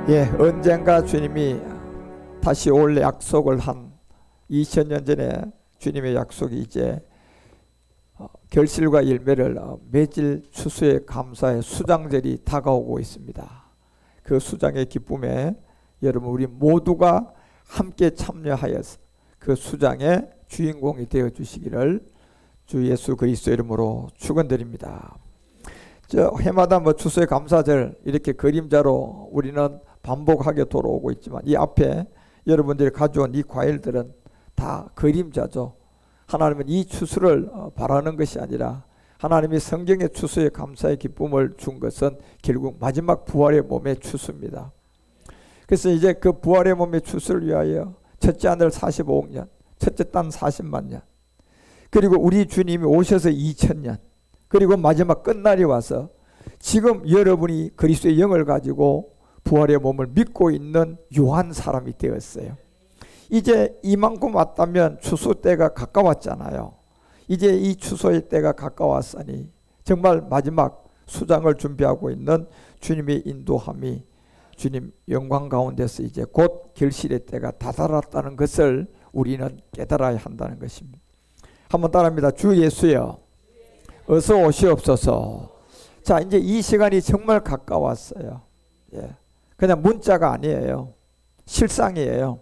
예, 언젠가 주님이 다시 올 약속을 한 2000년 전에 주님의 약속이 이제 결실과 열매를 맺을 추수의 감사의 수장절이 다가오고 있습니다. 그 수장의 기쁨에 여러분 우리 모두가 함께 참여하여서 그 수장의 주인공이 되어 주시기를 주 예수 그리스도 이름으로 축원드립니다. 해마다 추수의 감사절 이렇게 그림자로 우리는 반복하게 돌아오고 있지만 이 앞에 여러분들이 가져온 이 과일들은 다 그림자죠. 하나님은 이 추수를 바라는 것이 아니라 하나님이 성경의 추수의 감사의 기쁨을 준 것은 결국 마지막 부활의 몸의 추수입니다. 그래서 이제 그 부활의 몸의 추수를 위하여 첫째 아들 45억 년, 첫째 딸 40만 년, 그리고 우리 주님이 오셔서 2000년, 그리고 마지막 끝날이 와서 지금 여러분이 그리스도의 영을 가지고 부활의 몸을 믿고 있는 유한 사람이 되었어요. 이제 이만큼 왔다면 추수 때가 가까웠잖아요. 이제 이 추수의 때가 가까웠으니 정말 마지막 수장을 준비하고 있는 주님의 인도함이 주님 영광 가운데서 이제 곧 결실의 때가 다다랐다는 것을 우리는 깨달아야 한다는 것입니다. 한번 따라합니다. 주 예수여 어서 오시옵소서. 자, 이제 이 시간이 정말 가까웠어요. 예. 그냥 문자가 아니에요. 실상이에요.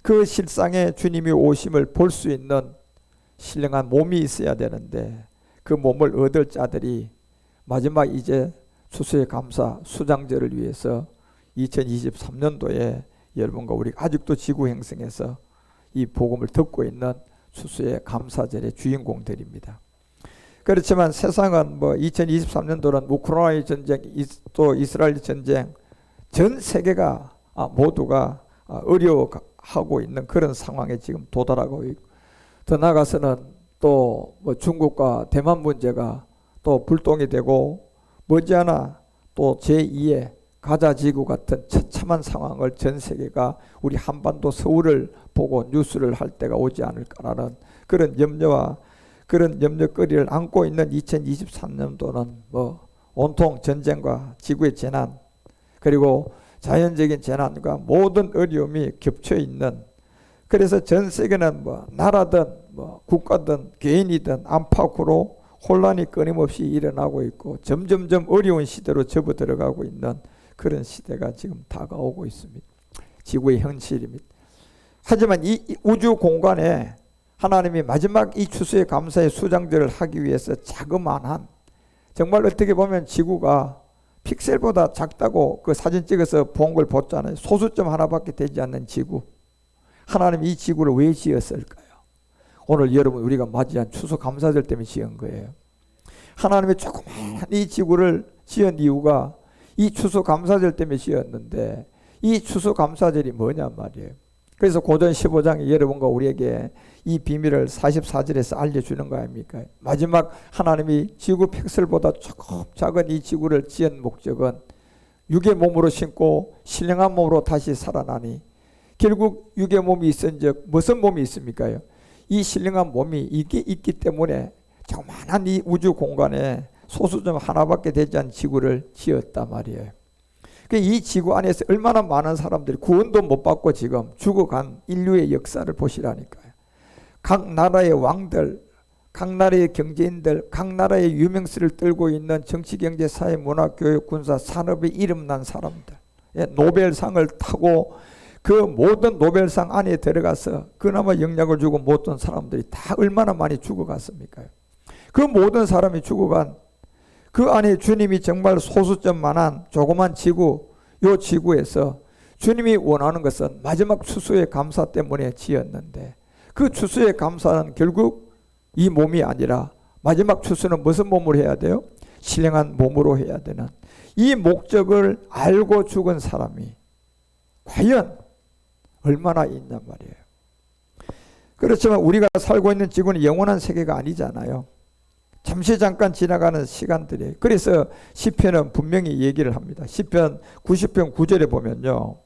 그 실상에 주님이 오심을 볼 수 있는 신령한 몸이 있어야 되는데 그 몸을 얻을 자들이 마지막 이제 추수의 감사 수장절을 위해서 2023년도에 여러분과 우리 아직도 지구 행성에서 이 복음을 듣고 있는 추수의 감사절의 주인공들입니다. 그렇지만 세상은 2023년도는 우크라이나 전쟁, 또 이스라엘 전쟁, 전 세계가 모두가 어려워하고 있는 그런 상황에 지금 도달하고 있고, 더 나아가서는 또 중국과 대만 문제가 또 불똥이 되고 머지않아 또 제2의 가자지구 같은 처참한 상황을 전 세계가 우리 한반도 서울을 보고 뉴스를 할 때가 오지 않을까라는 그런 염려와 그런 염려거리를 안고 있는 2023년도는 온통 전쟁과 지구의 재난 그리고 자연적인 재난과 모든 어려움이 겹쳐 있는, 그래서 전 세계는 나라든 국가든 개인이든 안팎으로 혼란이 끊임없이 일어나고 있고 점점점 어려운 시대로 접어들어가고 있는 그런 시대가 지금 다가오고 있습니다. 지구의 현실입니다. 하지만 이 우주 공간에 하나님이 마지막 이 추수의 감사의 수장절을 하기 위해서 자그마한, 정말 어떻게 보면 지구가 픽셀보다 작다고 그 사진 찍어서 본 걸 봤잖아요. 소수점 하나밖에 되지 않는 지구. 하나님이 이 지구를 왜 지었을까요? 오늘 여러분 우리가 맞이한 추수 감사절 때문에 지은 거예요. 하나님이 조그만 이 지구를 지은 이유가 이 추수 감사절 때문에 지었는데 이 추수 감사절이 뭐냐 말이에요. 그래서 고전 15장이 여러분과 우리에게 이 비밀을 44절에서 알려주는 거 아닙니까? 마지막 하나님이 지구 픽셀보다 조금 작은 이 지구를 지은 목적은 육의 몸으로 신고 신령한 몸으로 다시 살아나니, 결국 육의 몸이 있은 즉 무슨 몸이 있습니까? 이 신령한 몸이 이게 있기 때문에 조그만한 이 우주 공간에 소수점 하나밖에 되지 않은 지구를 지었단 말이에요. 이 지구 안에서 얼마나 많은 사람들이 구원도 못 받고 지금 죽어간 인류의 역사를 보시라니까요. 각 나라의 왕들, 각 나라의 경제인들, 각 나라의 유명세를 떨고 있는 정치, 경제, 사회, 문화, 교육, 군사, 산업에 이름난 사람들, 노벨상을 타고 그 모든 노벨상 안에 들어가서 그나마 영향을 주고 못한 사람들이 다 얼마나 많이 죽어갔습니까? 그 모든 사람이 죽어간 그 안에 주님이 정말 소수점만한 조그만 지구, 요 지구에서 주님이 원하는 것은 마지막 추수의 감사 때문에 지었는데, 그 추수의 감사는 결국 이 몸이 아니라 마지막 추수는 무슨 몸으로 해야 돼요? 신령한 몸으로 해야 되는 이 목적을 알고 죽은 사람이 과연 얼마나 있냔 말이에요. 그렇지만 우리가 살고 있는 지구는 영원한 세계가 아니잖아요. 잠시 잠깐 지나가는 시간들이에요. 그래서 시편은 분명히 얘기를 합니다. 시편 90편 9절에 보면요.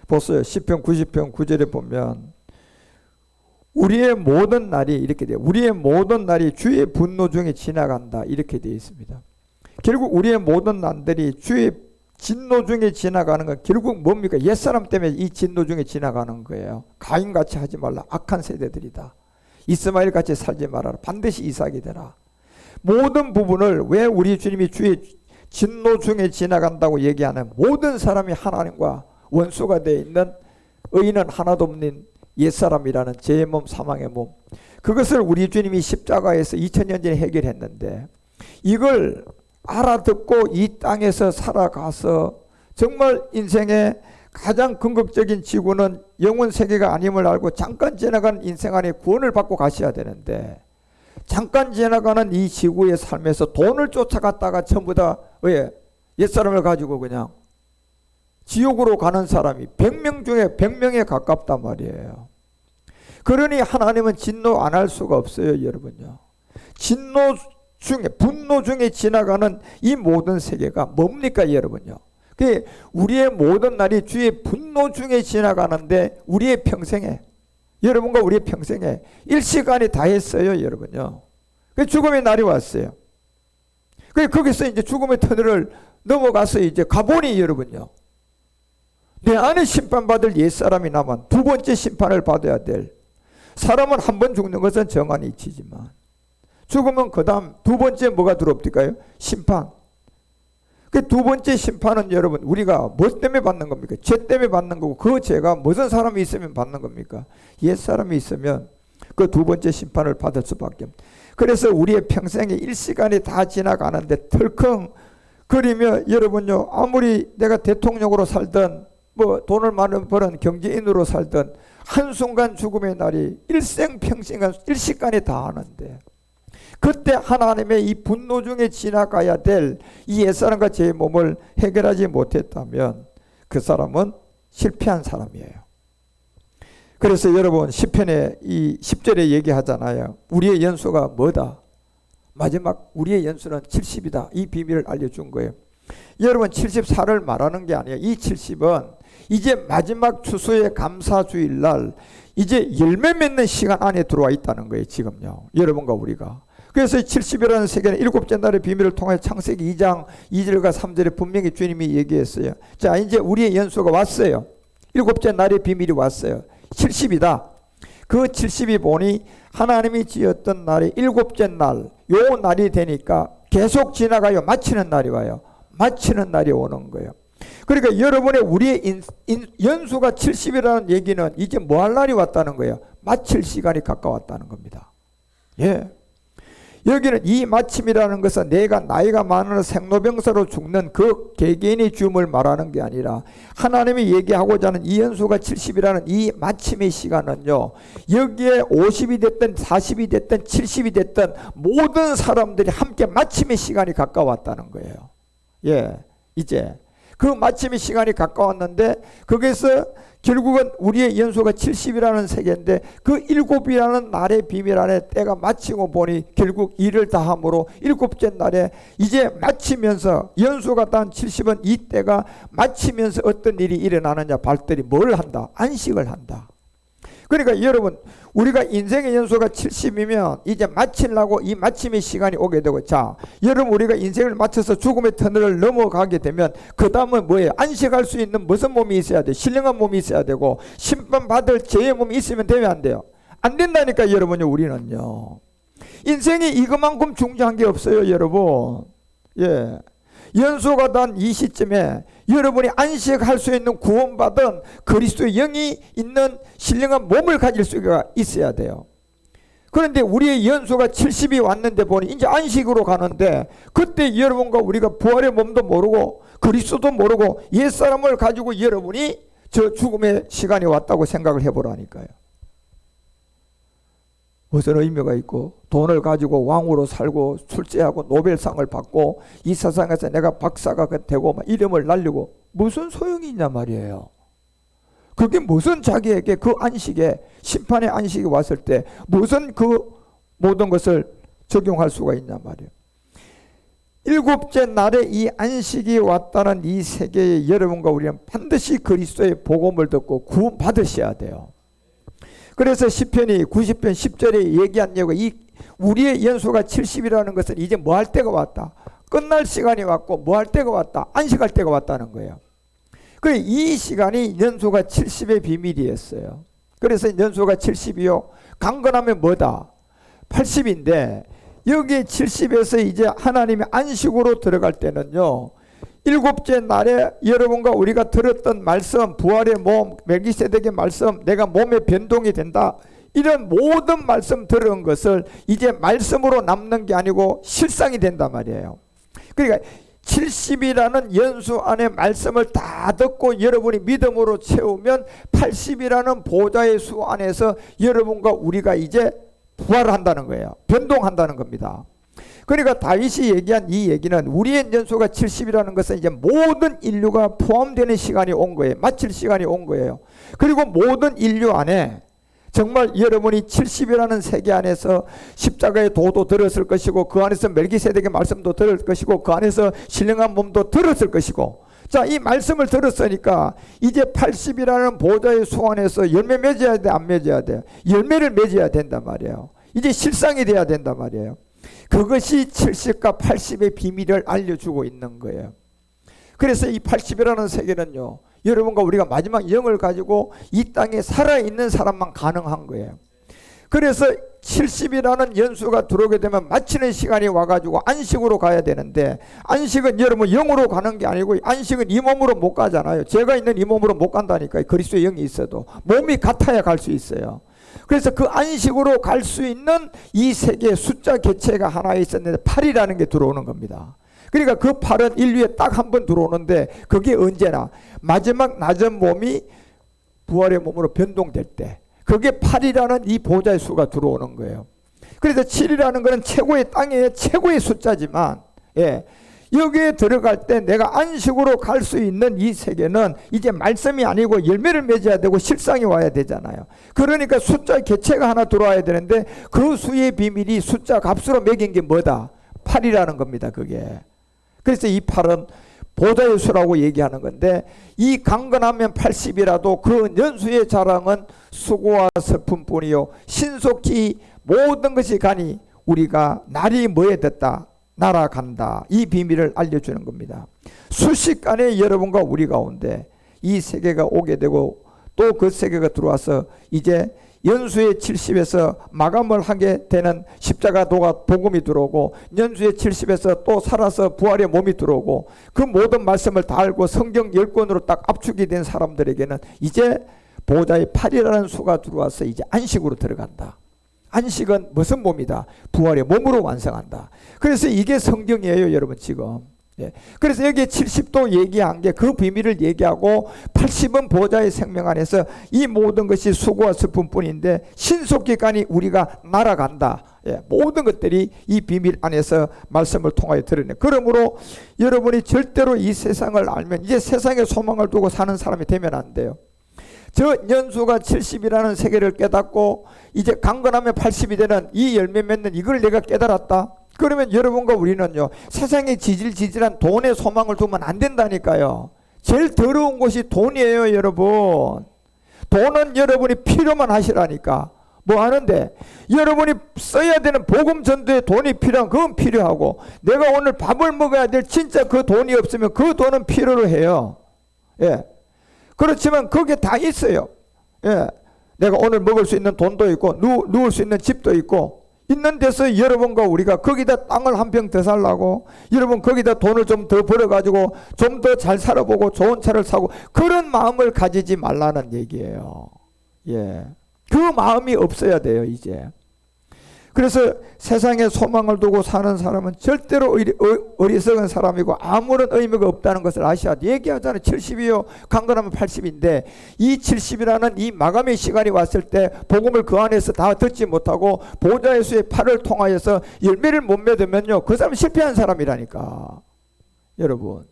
보세요. 시편 90편 9절에 보면 우리의 모든 날이 이렇게 돼요. 우리의 모든 날이 주의 분노 중에 지나간다. 이렇게 되어 있습니다. 결국 우리의 모든 날들이 주의 진노 중에 지나가는 건 결국 뭡니까? 옛사람 때문에 이 진노 중에 지나가는 거예요. 가인같이 하지 말라. 악한 세대들이다. 이스마엘같이 살지 말아라. 반드시 이삭이 되라. 모든 부분을 왜 우리 주님이 주의 진노 중에 지나간다고 얘기하는, 모든 사람이 하나님과 원수가 되어 있는, 의인은 하나도 없는 옛사람이라는 죄의 몸, 사망의 몸, 그것을 우리 주님이 십자가에서 2000년 전에 해결했는데, 이걸 알아듣고 이 땅에서 살아가서 정말 인생의 가장 궁극적인 지구는 영원 세계가 아님을 알고 잠깐 지나가는 인생 안에 구원을 받고 가셔야 되는데, 잠깐 지나가는 이 지구의 삶에서 돈을 쫓아갔다가 전부 다 왜 옛사람을 가지고 그냥 지옥으로 가는 사람이 100명 중에 100명에 가깝단 말이에요. 그러니 하나님은 진노 안 할 수가 없어요, 여러분요. 진노 중에, 분노 중에 지나가는 이 모든 세계가 뭡니까, 여러분요? 그 우리의 모든 날이 주의 분노 중에 지나가는데, 우리의 평생에, 여러분과 우리의 평생에 일시간이 다 했어요, 여러분요. 그 죽음의 날이 왔어요. 그 거기서 이제 죽음의 터널을 넘어가서 이제 가보니, 여러분요, 내 안에 심판받을 옛사람이 남은 두 번째 심판을 받아야 될, 사람은 한 번 죽는 것은 정한이 있지만 죽으면 그 다음 두 번째 뭐가 들어옵니까요? 심판. 그 두 번째 심판은 여러분, 우리가 뭐 때문에 받는 겁니까? 죄 때문에 받는 거고, 그 죄가 무슨 사람이 있으면 받는 겁니까? 옛사람이 있으면 그 두 번째 심판을 받을 수밖에 없습니다. 그래서 우리의 평생에 일시간이 다 지나가는데 털컹 거리며, 여러분요, 아무리 내가 대통령으로 살든 뭐 돈을 많이 버는 경제인으로 살든 한순간 죽음의 날이 일생평생 일시간이 다 하는데, 그때 하나님의 이 분노 중에 지나가야 될 이 옛사람과 제 몸을 해결하지 못했다면 그 사람은 실패한 사람이에요. 그래서 여러분, 시편에 이 10절에 얘기하잖아요. 우리의 연수가 뭐다? 마지막 우리의 연수는 70이다. 이 비밀을 알려준 거예요. 여러분, 74를 말하는 게 아니에요. 이 70은 이제 마지막 추수의 감사주일날 이제 열매 맺는 시간 안에 들어와 있다는 거예요, 지금요. 여러분과 우리가. 그래서 70이라는 세계는 일곱째 날의 비밀을 통해 창세기 2장 2절과 3절에 분명히 주님이 얘기했어요. 자, 이제 우리의 연수가 왔어요. 일곱째 날의 비밀이 왔어요. 70이다. 그 70이 보니 하나님이 지었던 날이 일곱째 날, 요 날이 되니까 계속 지나가요. 마치는 날이 와요. 마치는 날이 오는 거예요. 그러니까 여러분의 우리의 연수가 70이라는 얘기는 이제 뭐 할 날이 왔다는 거예요. 마칠 시간이 가까웠다는 겁니다. 예. 여기는 이 마침이라는 것은 내가 나이가 많은 생로병사로 죽는 그 개개인의 죽음을 말하는 게 아니라, 하나님이 얘기하고자 하는 이 연수가 70이라는 이 마침의 시간은요, 여기에 50이 됐든 40이 됐든 70이 됐든 모든 사람들이 함께 마침의 시간이 가까웠다는 거예요. 예, 이제 그 마침의 시간이 가까웠는데, 거기서 결국은 우리의 연수가 70이라는 세계인데, 그 일곱이라는 날의 비밀 안에 때가 마치고 보니 결국 일을 다함으로 일곱째 날에 이제 마치면서, 연수가 단 70은 이 때가 마치면서 어떤 일이 일어나느냐, 발들이 뭘 한다? 안식을 한다. 그러니까 여러분, 우리가 인생의 연수가 70이면 이제 마치려고 이 마침의 시간이 오게 되고, 자, 여러분, 우리가 인생을 마쳐서 죽음의 터널을 넘어가게 되면 그 다음은 뭐예요? 안식할 수 있는 무슨 몸이 있어야 돼? 신령한 몸이 있어야 되고, 심판받을 죄의 몸이 있으면 되면 안 돼요. 안 된다니까, 여러분요. 우리는요, 인생이 이것만큼 중요한 게 없어요, 여러분. 예. 연수가 단 이 시점에 여러분이 안식할 수 있는 구원받은 그리스도의 영이 있는 신령한 몸을 가질 수가 있어야 돼요. 그런데 우리의 연수가 70이 왔는데 보니 이제 안식으로 가는데, 그때 여러분과 우리가 부활의 몸도 모르고 그리스도도 모르고 옛사람을 가지고 여러분이 저 죽음의 시간이 왔다고 생각을 해보라니까요. 무슨 의미가 있고, 돈을 가지고 왕으로 살고 출세하고 노벨상을 받고 이 세상에서 내가 박사가 되고 막 이름을 날리고 무슨 소용이 있냐 말이에요. 그게 무슨 자기에게 그 안식에, 심판의 안식이 왔을 때 무슨 그 모든 것을 적용할 수가 있냐 말이에요. 일곱째 날에 이 안식이 왔다는 이 세계에 여러분과 우리는 반드시 그리스도의 복음을 듣고 구원 받으셔야 돼요. 그래서 시편이 90편 10절에 얘기한 예가, 이 우리의 연수가 70이라는 것은 이제 뭐 할 때가 왔다? 끝날 시간이 왔고 뭐 할 때가 왔다? 안식할 때가 왔다는 거예요. 그래 이 시간이 연수가 70의 비밀이었어요. 그래서 연수가 70이요. 강건하면 뭐다? 80인데 여기 70에서 이제 하나님의 안식으로 들어갈 때는요. 일곱째 날에 여러분과 우리가 들었던 말씀, 부활의 몸, 멜기세덱의 말씀, 내가 몸의 변동이 된다. 이런 모든 말씀 들은 것을 이제 말씀으로 남는 게 아니고 실상이 된단 말이에요. 그러니까 70이라는 연수 안에 말씀을 다 듣고 여러분이 믿음으로 채우면 80이라는 보좌의 수 안에서 여러분과 우리가 이제 부활한다는 거예요. 변동한다는 겁니다. 그러니까 다윗이 얘기한 이 얘기는 우리의 연수가 70이라는 것은 이제 모든 인류가 포함되는 시간이 온 거예요. 마칠 시간이 온 거예요. 그리고 모든 인류 안에 정말 여러분이 70이라는 세계 안에서 십자가의 도도 들었을 것이고 그 안에서 멜기세덱의 말씀도 들을 것이고 그 안에서 신령한 몸도 들었을 것이고 자, 이 말씀을 들었으니까 이제 80이라는 보좌의 수 안에서 열매 맺어야 돼, 안 맺어야 돼? 열매를 맺어야 된단 말이에요. 이제 실상이 돼야 된단 말이에요. 그것이 70과 80의 비밀을 알려주고 있는 거예요. 그래서 이 80이라는 세계는요, 여러분과 우리가 마지막 영을 가지고 이 땅에 살아있는 사람만 가능한 거예요. 그래서 70이라는 연수가 들어오게 되면 마치는 시간이 와가지고 안식으로 가야 되는데 안식은 여러분 영으로 가는 게 아니고 안식은 이 몸으로 못 가잖아요. 제가 있는 이 몸으로 못 간다니까요. 그리스도의 영이 있어도 몸이 같아야 갈 수 있어요. 그래서 그 안식으로 갈 수 있는 이 세계의 숫자 개체가 하나 있었는데 8이라는 게 들어오는 겁니다. 그러니까 그 8은 인류에 딱 한 번 들어오는데 그게 언제나 마지막 낮은 몸이 부활의 몸으로 변동될 때 그게 8이라는 이 보좌의 수가 들어오는 거예요. 그래서 7이라는 것은 최고의 땅의 최고의 숫자지만 여기에 들어갈 때 내가 안식으로 갈 수 있는 이 세계는 이제 말씀이 아니고 열매를 맺어야 되고 실상이 와야 되잖아요. 그러니까 숫자 개체가 하나 들어와야 되는데 그 수의 비밀이 숫자 값으로 매긴 게 뭐다? 8이라는 겁니다. 그게. 그래서 이 8은 보좌의 수라고 얘기하는 건데 이 강건하면 80이라도 그 연수의 자랑은 수고와 슬픔뿐이요 신속히 모든 것이 가니 우리가 날이 뭐에 됐다? 날아간다. 이 비밀을 알려주는 겁니다. 순식간에 여러분과 우리 가운데 이 세계가 오게 되고 또 그 세계가 들어와서 이제 연수의 70에서 마감을 하게 되는 십자가 도가 복음이 들어오고 연수의 70에서 또 살아서 부활의 몸이 들어오고 그 모든 말씀을 다 알고 성경 10권으로 딱 압축이 된 사람들에게는 이제 보좌의 8이라는 수가 들어와서 이제 안식으로 들어간다. 안식은 무슨 몸이다? 부활의 몸으로 완성한다. 그래서 이게 성경이에요, 여러분 지금. 그래서 여기에 70도 얘기한 게 그 비밀을 얘기하고 80은 보좌의 생명 안에서 이 모든 것이 수고와 슬픔뿐인데 신속히 가니 우리가 날아간다. 모든 것들이 이 비밀 안에서 말씀을 통하여 드러내. 그러므로 여러분이 절대로 이 세상을 알면 이제 세상에 소망을 두고 사는 사람이 되면 안 돼요. 저 연수가 70이라는 세계를 깨닫고 이제 강건하면 80이 되는 이 열매 맺는 이걸 내가 깨달았다. 그러면 여러분과 우리는요 세상에 지질지질한 돈에 소망을 두면 안 된다니까요. 제일 더러운 것이 돈이에요, 여러분. 돈은 여러분이 필요만 하시라니까. 뭐 하는데 여러분이 써야 되는 복음 전도에 돈이 필요한 그건 필요하고 내가 오늘 밥을 먹어야 될 진짜 그 돈이 없으면 그 돈은 필요로 해요. 그렇지만 그게 다 있어요. 내가 오늘 먹을 수 있는 돈도 있고 누울 수 있는 집도 있고 있는 데서 여러분과 우리가 거기다 땅을 한 평 더 살라고 여러분 거기다 돈을 좀 더 벌어가지고 좀 더 잘 살아보고 좋은 차를 사고 그런 마음을 가지지 말라는 얘기예요. 그 마음이 없어야 돼요 이제. 그래서 세상에 소망을 두고 사는 사람은 절대로 어리석은 사람이고 아무런 의미가 없다는 것을 아셔야 돼. 얘기하잖아요. 70이요 강건하면 80인데 이 70이라는 이 마감의 시간이 왔을 때 복음을 그 안에서 다 듣지 못하고 보좌의 수의 팔을 통하여서 열매를 못 맺으면요 그 사람은 실패한 사람이라니까 여러분.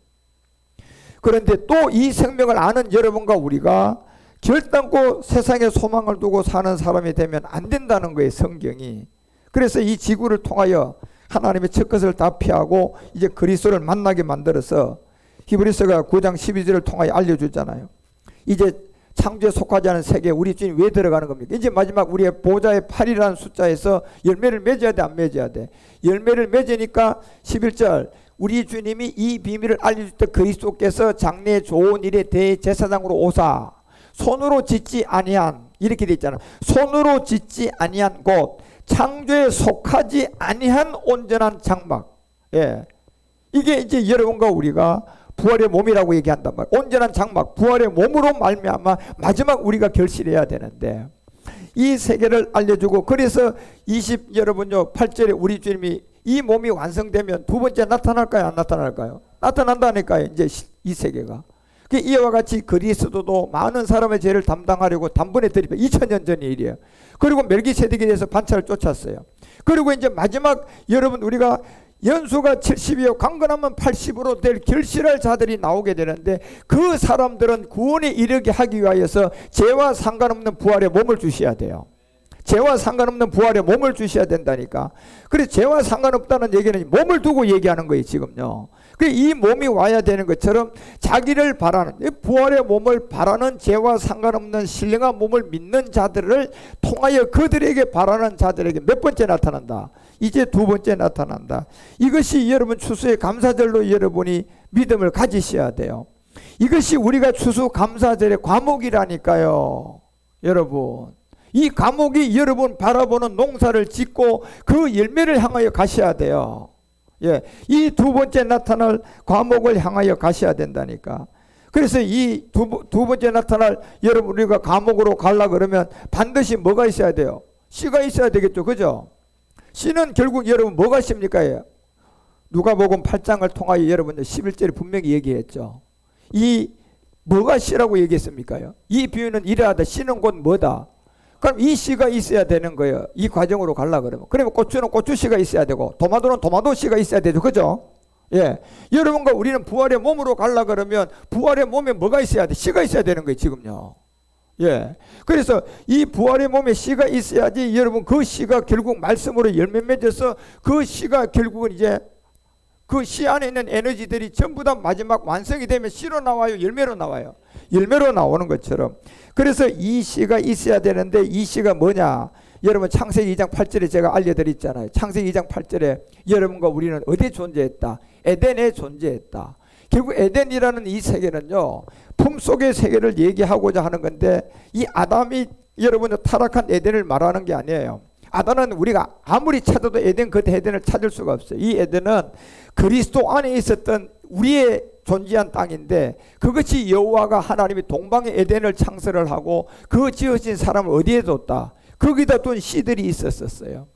그런데 또 이 생명을 아는 여러분과 우리가 결단코 세상에 소망을 두고 사는 사람이 되면 안 된다는 거예요 성경이. 그래서 이 지구를 통하여 하나님의 첫 것을 다 피하고 이제 그리스도를 만나게 만들어서 히브리서가 9장 12절을 통하여 알려주잖아요. 이제 창조에 속하지 않은 세계에 우리 주님 왜 들어가는 겁니까? 이제 마지막 우리의 보좌의 8이라는 숫자에서 열매를 맺어야 돼, 안 맺어야 돼? 열매를 맺으니까 11절 우리 주님이 이 비밀을 알려줄 때 그리스도께서 장래의 좋은 일에 대제사장으로 오사 손으로 짓지 아니한, 이렇게 돼 있잖아. 손으로 짓지 아니한 곧 창조에 속하지 아니한 온전한 장막. 예, 이게 이제 여러분과 우리가 부활의 몸이라고 얘기한단 말이에요. 온전한 장막, 부활의 몸으로 말미암아 마지막 우리가 결실해야 되는데, 이 세계를 알려주고, 그래서 여러분요 8절에 우리 주님이 이 몸이 완성되면 두 번째 나타날까요, 안 나타날까요? 나타난다니까요. 이제 이 세계가 이와 같이 그리스도도 많은 사람의 죄를 담당하려고 단번에 드리며 2000년 전 일이에요. 그리고 멜기세덱에 대해서 반차를 쫓았어요. 그리고 이제 마지막 여러분 우리가 연수가 70이요 강건하면 80으로 될 결실할 자들이 나오게 되는데, 그 사람들은 구원에 이르게 하기 위하여서 죄와 상관없는 부활의 몸을 주셔야 돼요. 죄와 상관없는 부활의 몸을 주셔야 된다니까. 그래서 죄와 상관없다는 얘기는 몸을 두고 얘기하는 거예요 지금요. 이 몸이 와야 되는 것처럼 자기를 바라는, 부활의 몸을 바라는, 죄와 상관없는 신령한 몸을 믿는 자들을 통하여 그들에게 바라는 자들에게 몇 번째 나타난다? 이제 두 번째 나타난다. 이것이 여러분 추수의 감사절로 여러분이 믿음을 가지셔야 돼요. 이것이 우리가 추수 감사절의 과목이라니까요. 여러분, 이 과목이 여러분 바라보는 농사를 짓고 그 열매를 향하여 가셔야 돼요. 예, 이 두 번째 나타날 과목을 향하여 가셔야 된다니까. 그래서 이 두 번째 나타날 여러분 우리가 과목으로 가려고 그러면 반드시 뭐가 있어야 돼요? 씨가 있어야 되겠죠, 그죠? 씨는 결국 여러분 뭐가 씨입니까? 누가복음 8장을 통하여 여러분 11절에 분명히 얘기했죠. 이 뭐가 씨라고 얘기했습니까? 이 비유는 이러하다. 씨는 곧 뭐다? 그럼 이 씨가 있어야 되는 거예요. 이 과정으로 가려고 그러면. 그러면 고추는 고추 씨가 있어야 되고, 토마토는 토마토 씨가 있어야 되죠, 그죠? 예, 여러분과 우리는 부활의 몸으로 가려고 그러면 부활의 몸에 뭐가 있어야 돼? 씨가 있어야 되는 거예요 지금요. 예, 그래서 이 부활의 몸에 씨가 있어야지 여러분 그 씨가 결국 말씀으로 열매 맺어서 그 씨가 결국은 이제 그 씨 안에 있는 에너지들이 전부 다 마지막 완성이 되면 씨로 나와요, 열매로 나와요? 열매로 나오는 것처럼. 그래서 이 씨가 있어야 되는데, 이 씨가 뭐냐? 여러분 창세기 2장 8절에 제가 알려드렸잖아요. 창세기 2장 8절에 여러분과 우리는 어디에 존재했다? 에덴에 존재했다. 결국 에덴이라는 이 세계는요, 품속의 세계를 얘기하고자 하는 건데, 이 아담이 여러분 타락한 에덴을 말하는 게 아니에요. 아담은 우리가 아무리 찾아도 에덴 그 에덴을 찾을 수가 없어요. 이 에덴은 그리스도 안에 있었던 우리의 존재한 땅인데, 그것이 여호와가 하나님이 동방의 에덴을 창설을 하고 그 지어진 사람을 어디에 뒀다? 거기다 둔 씨들이 있었어요.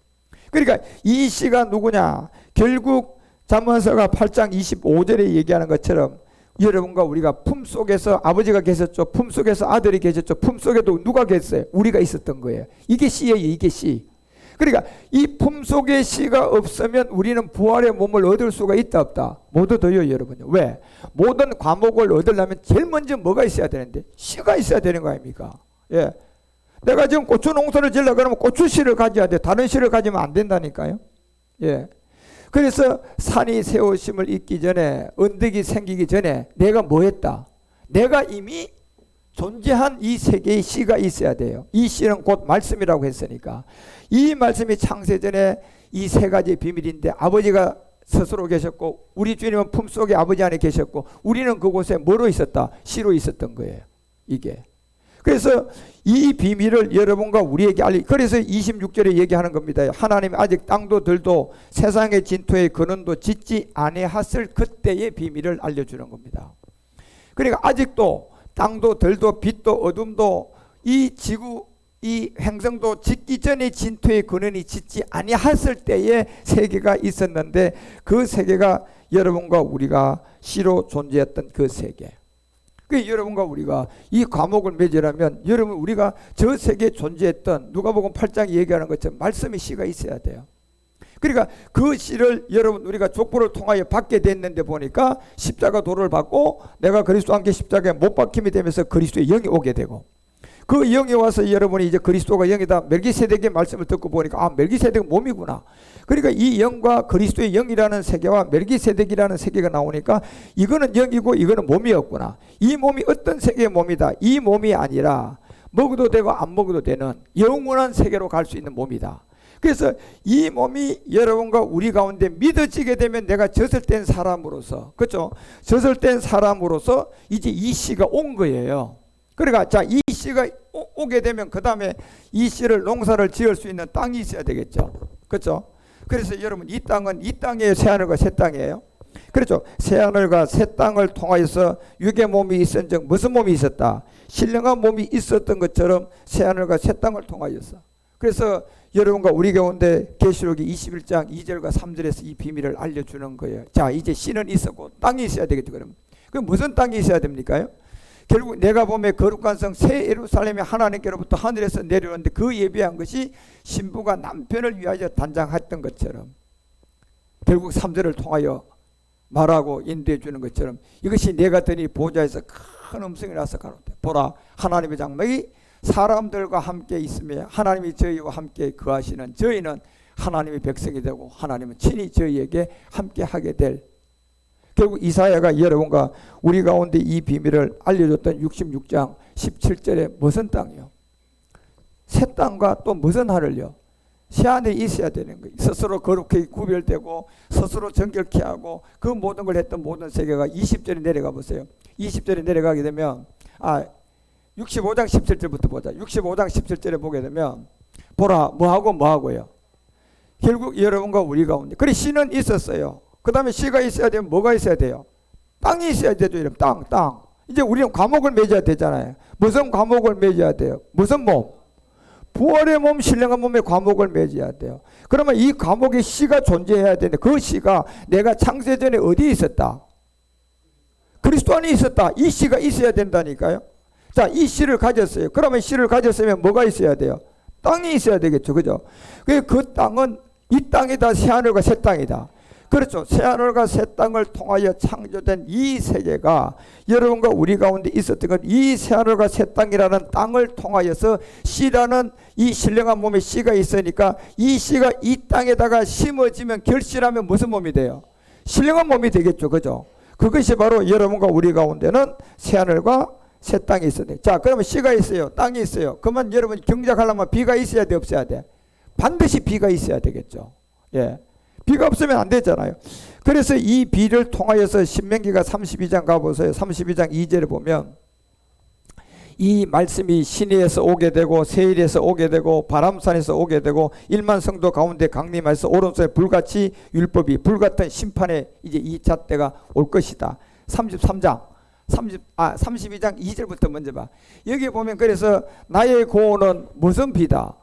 그러니까 이 씨가 누구냐? 결국 잠언서가 8장 25절에 얘기하는 것처럼 여러분과 우리가 품속에서 아버지가 계셨죠. 품속에서 아들이 계셨죠. 품속에도 누가 계셨어요? 우리가 있었던 거예요. 이게 씨예요. 이게 씨. 그러니까 이 품속에 씨가 없으면 우리는 부활의 몸을 얻을 수가 있다 없다? 못 얻어요 여러분. 왜? 모든 과목을 얻으려면 제일 먼저 뭐가 있어야 되는데? 씨가 있어야 되는 거 아닙니까? 예, 내가 지금 고추 농사를 지으려고 그러면 고추 씨를 가져야 돼. 다른 씨를 가지면 안 된다니까요. 예, 그래서 산이 세우심을 잇기 전에, 언덕이 생기기 전에 내가 뭐 했다? 내가 이미 존재한 이 세계의 씨가 있어야 돼요. 이 씨는 곧 말씀이라고 했으니까. 이 말씀이 창세전에 이 세 가지 비밀인데, 아버지가 스스로 계셨고 우리 주님은 품속에 아버지 안에 계셨고 우리는 그곳에 뭐로 있었다? 씨로 있었던 거예요. 이게. 그래서 이 비밀을 여러분과 우리에게 그래서 26절에 얘기하는 겁니다. 하나님이 아직 땅도 들도 세상의 진토의 근원도 짓지 아니하실 그때의 비밀을 알려주는 겁니다. 그러니까 아직도 땅도 들도 빛도 어둠도 이 지구 이 행성도 짓기 전에 진토의 근원이 짓지 아니하실 때의 세계가 있었는데, 그 세계가 여러분과 우리가 씨로 존재했던 그 세계. 그 여러분과 우리가 이 과목을 맺으려면 여러분 우리가 저 세계에 존재했던 누가복음 8장이 얘기하는 것처럼 말씀의 씨가 있어야 돼요. 그러니까 그 씨를 여러분 우리가 족보를 통하여 받게 됐는데 보니까 십자가 도를 받고 내가 그리스도와 함께 십자가에 못 박힘이 되면서 그리스도의 영이 오게 되고, 그 영이 와서 여러분이 이제 그리스도가 영이다. 멜기세덱의 말씀을 듣고 보니까 아, 멜기세덱 몸이구나. 그러니까 이 영과 그리스도의 영이라는 세계와 멜기세덱이라는 세계가 나오니까 이거는 영이고 이거는 몸이었구나. 이 몸이 어떤 세계의 몸이다. 이 몸이 아니라 먹어도 되고 안 먹어도 되는 영원한 세계로 갈 수 있는 몸이다. 그래서 이 몸이 여러분과 우리 가운데 믿어지게 되면 내가 젖을 뗀 사람으로서, 그렇죠? 젖을 뗀 사람으로서 이제 이 씨가 온 거예요. 그러니까 자, 이 씨가 오게 되면 그 다음에 이 씨를 농사를 지을 수 있는 땅이 있어야 되겠죠. 그렇죠? 그래서 여러분 이 땅은 이 땅이에요, 새하늘과 새 땅이에요? 그렇죠. 새하늘과 새 땅을 통하여서 육의 몸이 있은즉 무슨 몸이 있었다? 신령한 몸이 있었던 것처럼 새하늘과 새 땅을 통하여서. 그래서 여러분과 우리 가운데 계시록이 21장 2절과 3절에서 이 비밀을 알려주는 거예요. 자, 이제 씨는 있었고 땅이 있어야 되겠죠. 그럼 무슨 땅이 있어야 됩니까요? 결국 내가 보면 거룩한 성 새 예루살렘이 하나님께로부터 하늘에서 내려오는데 그 예비한 것이 신부가 남편을 위하여 단장했던 것처럼 결국 3절을 통하여 말하고 인도해 주는 것처럼 이것이 내가 드니 보좌에서 큰 음성이 나서 가로되 보라 하나님의 장막이 사람들과 함께 있으며 하나님이 저희와 함께 거하시는 저희는 하나님의 백성이 되고 하나님은 친히 저희에게 함께 하게 될. 결국 이사야가 여러분과 우리 가운데 이 비밀을 알려줬던 66장 17절에 무슨 땅이요? 새 땅과 또 무슨 하늘요? 새 하늘이 있어야 되는 거예요. 스스로 거룩하게 구별되고 스스로 정결케 하고 그 모든 걸 했던 모든 세계가 20절에 내려가 보세요. 20절에 내려가게 되면 65장 17절부터 보자. 65장 17절에 보게 되면 보라 뭐하고요? 결국 여러분과 우리 가운데 그래 씨는 있었어요. 그 다음에 씨가 있어야 되면 뭐가 있어야 돼요? 땅이 있어야 되죠. 이러면 땅. 이제 우리는 과목을 맺어야 되잖아요. 무슨 과목을 맺어야 돼요? 무슨 몸? 부활의 몸, 신령한 몸의 과목을 맺어야 돼요. 그러면 이 과목에 씨가 존재해야 되는데 그 씨가 내가 창세전에 어디에 있었다? 그리스도 안에 있었다. 이 씨가 있어야 된다니까요. 자, 이 씨를 가졌어요. 그러면 씨를 가졌으면 뭐가 있어야 돼요? 땅이 있어야 되겠죠. 그죠? 그 땅은 이 땅이다. 새하늘과 새 땅이다. 그렇죠. 새하늘과 새 땅을 통하여 창조된 이 세계가 여러분과 우리 가운데 있었던 건 이 새하늘과 새 땅이라는 땅을 통하여서 씨라는 이 신령한 몸에 씨가 있으니까 이 씨가 이 땅에다가 심어지면 결실하면 무슨 몸이 돼요? 신령한 몸이 되겠죠. 그죠? 그것이 바로 여러분과 우리 가운데는 새하늘과 새 땅이 있어야 돼. 자, 그러면 씨가 있어요. 땅이 있어요. 그러면 여러분 경작하려면 비가 있어야 돼, 없어야 돼? 반드시 비가 있어야 되겠죠. 예. 비가 없으면 안 되잖아요. 그래서 이 비를 통하여서 신명기가 32장 가보세요. 32장 2절에 보면 이 말씀이 시내에서 오게 되고 세일에서 오게 되고 바람산에서 오게 되고 1만 성도 가운데 강림하여서 오른손에 불같이 율법이 불같은 심판에 이제 이 잣대가 올 것이다. 32장 2절부터 먼저 봐. 여기 보면 그래서 나의 고온은 무슨 비다?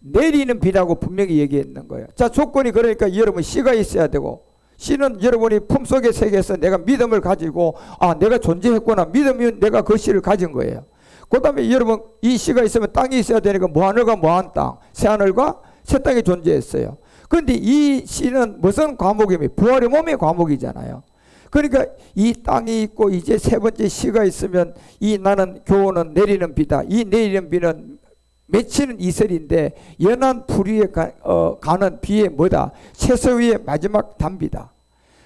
내리는 비라고 분명히 얘기했는 거예요. 자, 조건이 그러니까 여러분 씨가 있어야 되고 씨는 여러분이 품속의 세계에서 내가 믿음을 가지고 내가 존재했구나 믿으면 내가 그 씨를 가진 거예요. 그 다음에 여러분 이 씨가 있으면 땅이 있어야 되니까 무하늘과 무한 땅 새하늘과 새 땅이 존재했어요. 그런데 이 씨는 무슨 과목이며 부활의 몸의 과목이잖아요. 그러니까 이 땅이 있고 이제 세 번째 씨가 있으면 이 나는 교훈은 내리는 비다. 이 내리는 비는 맺히는 이슬인데 연한 풀 위에 가는 비의 뭐다? 채소 위의 마지막 단비다.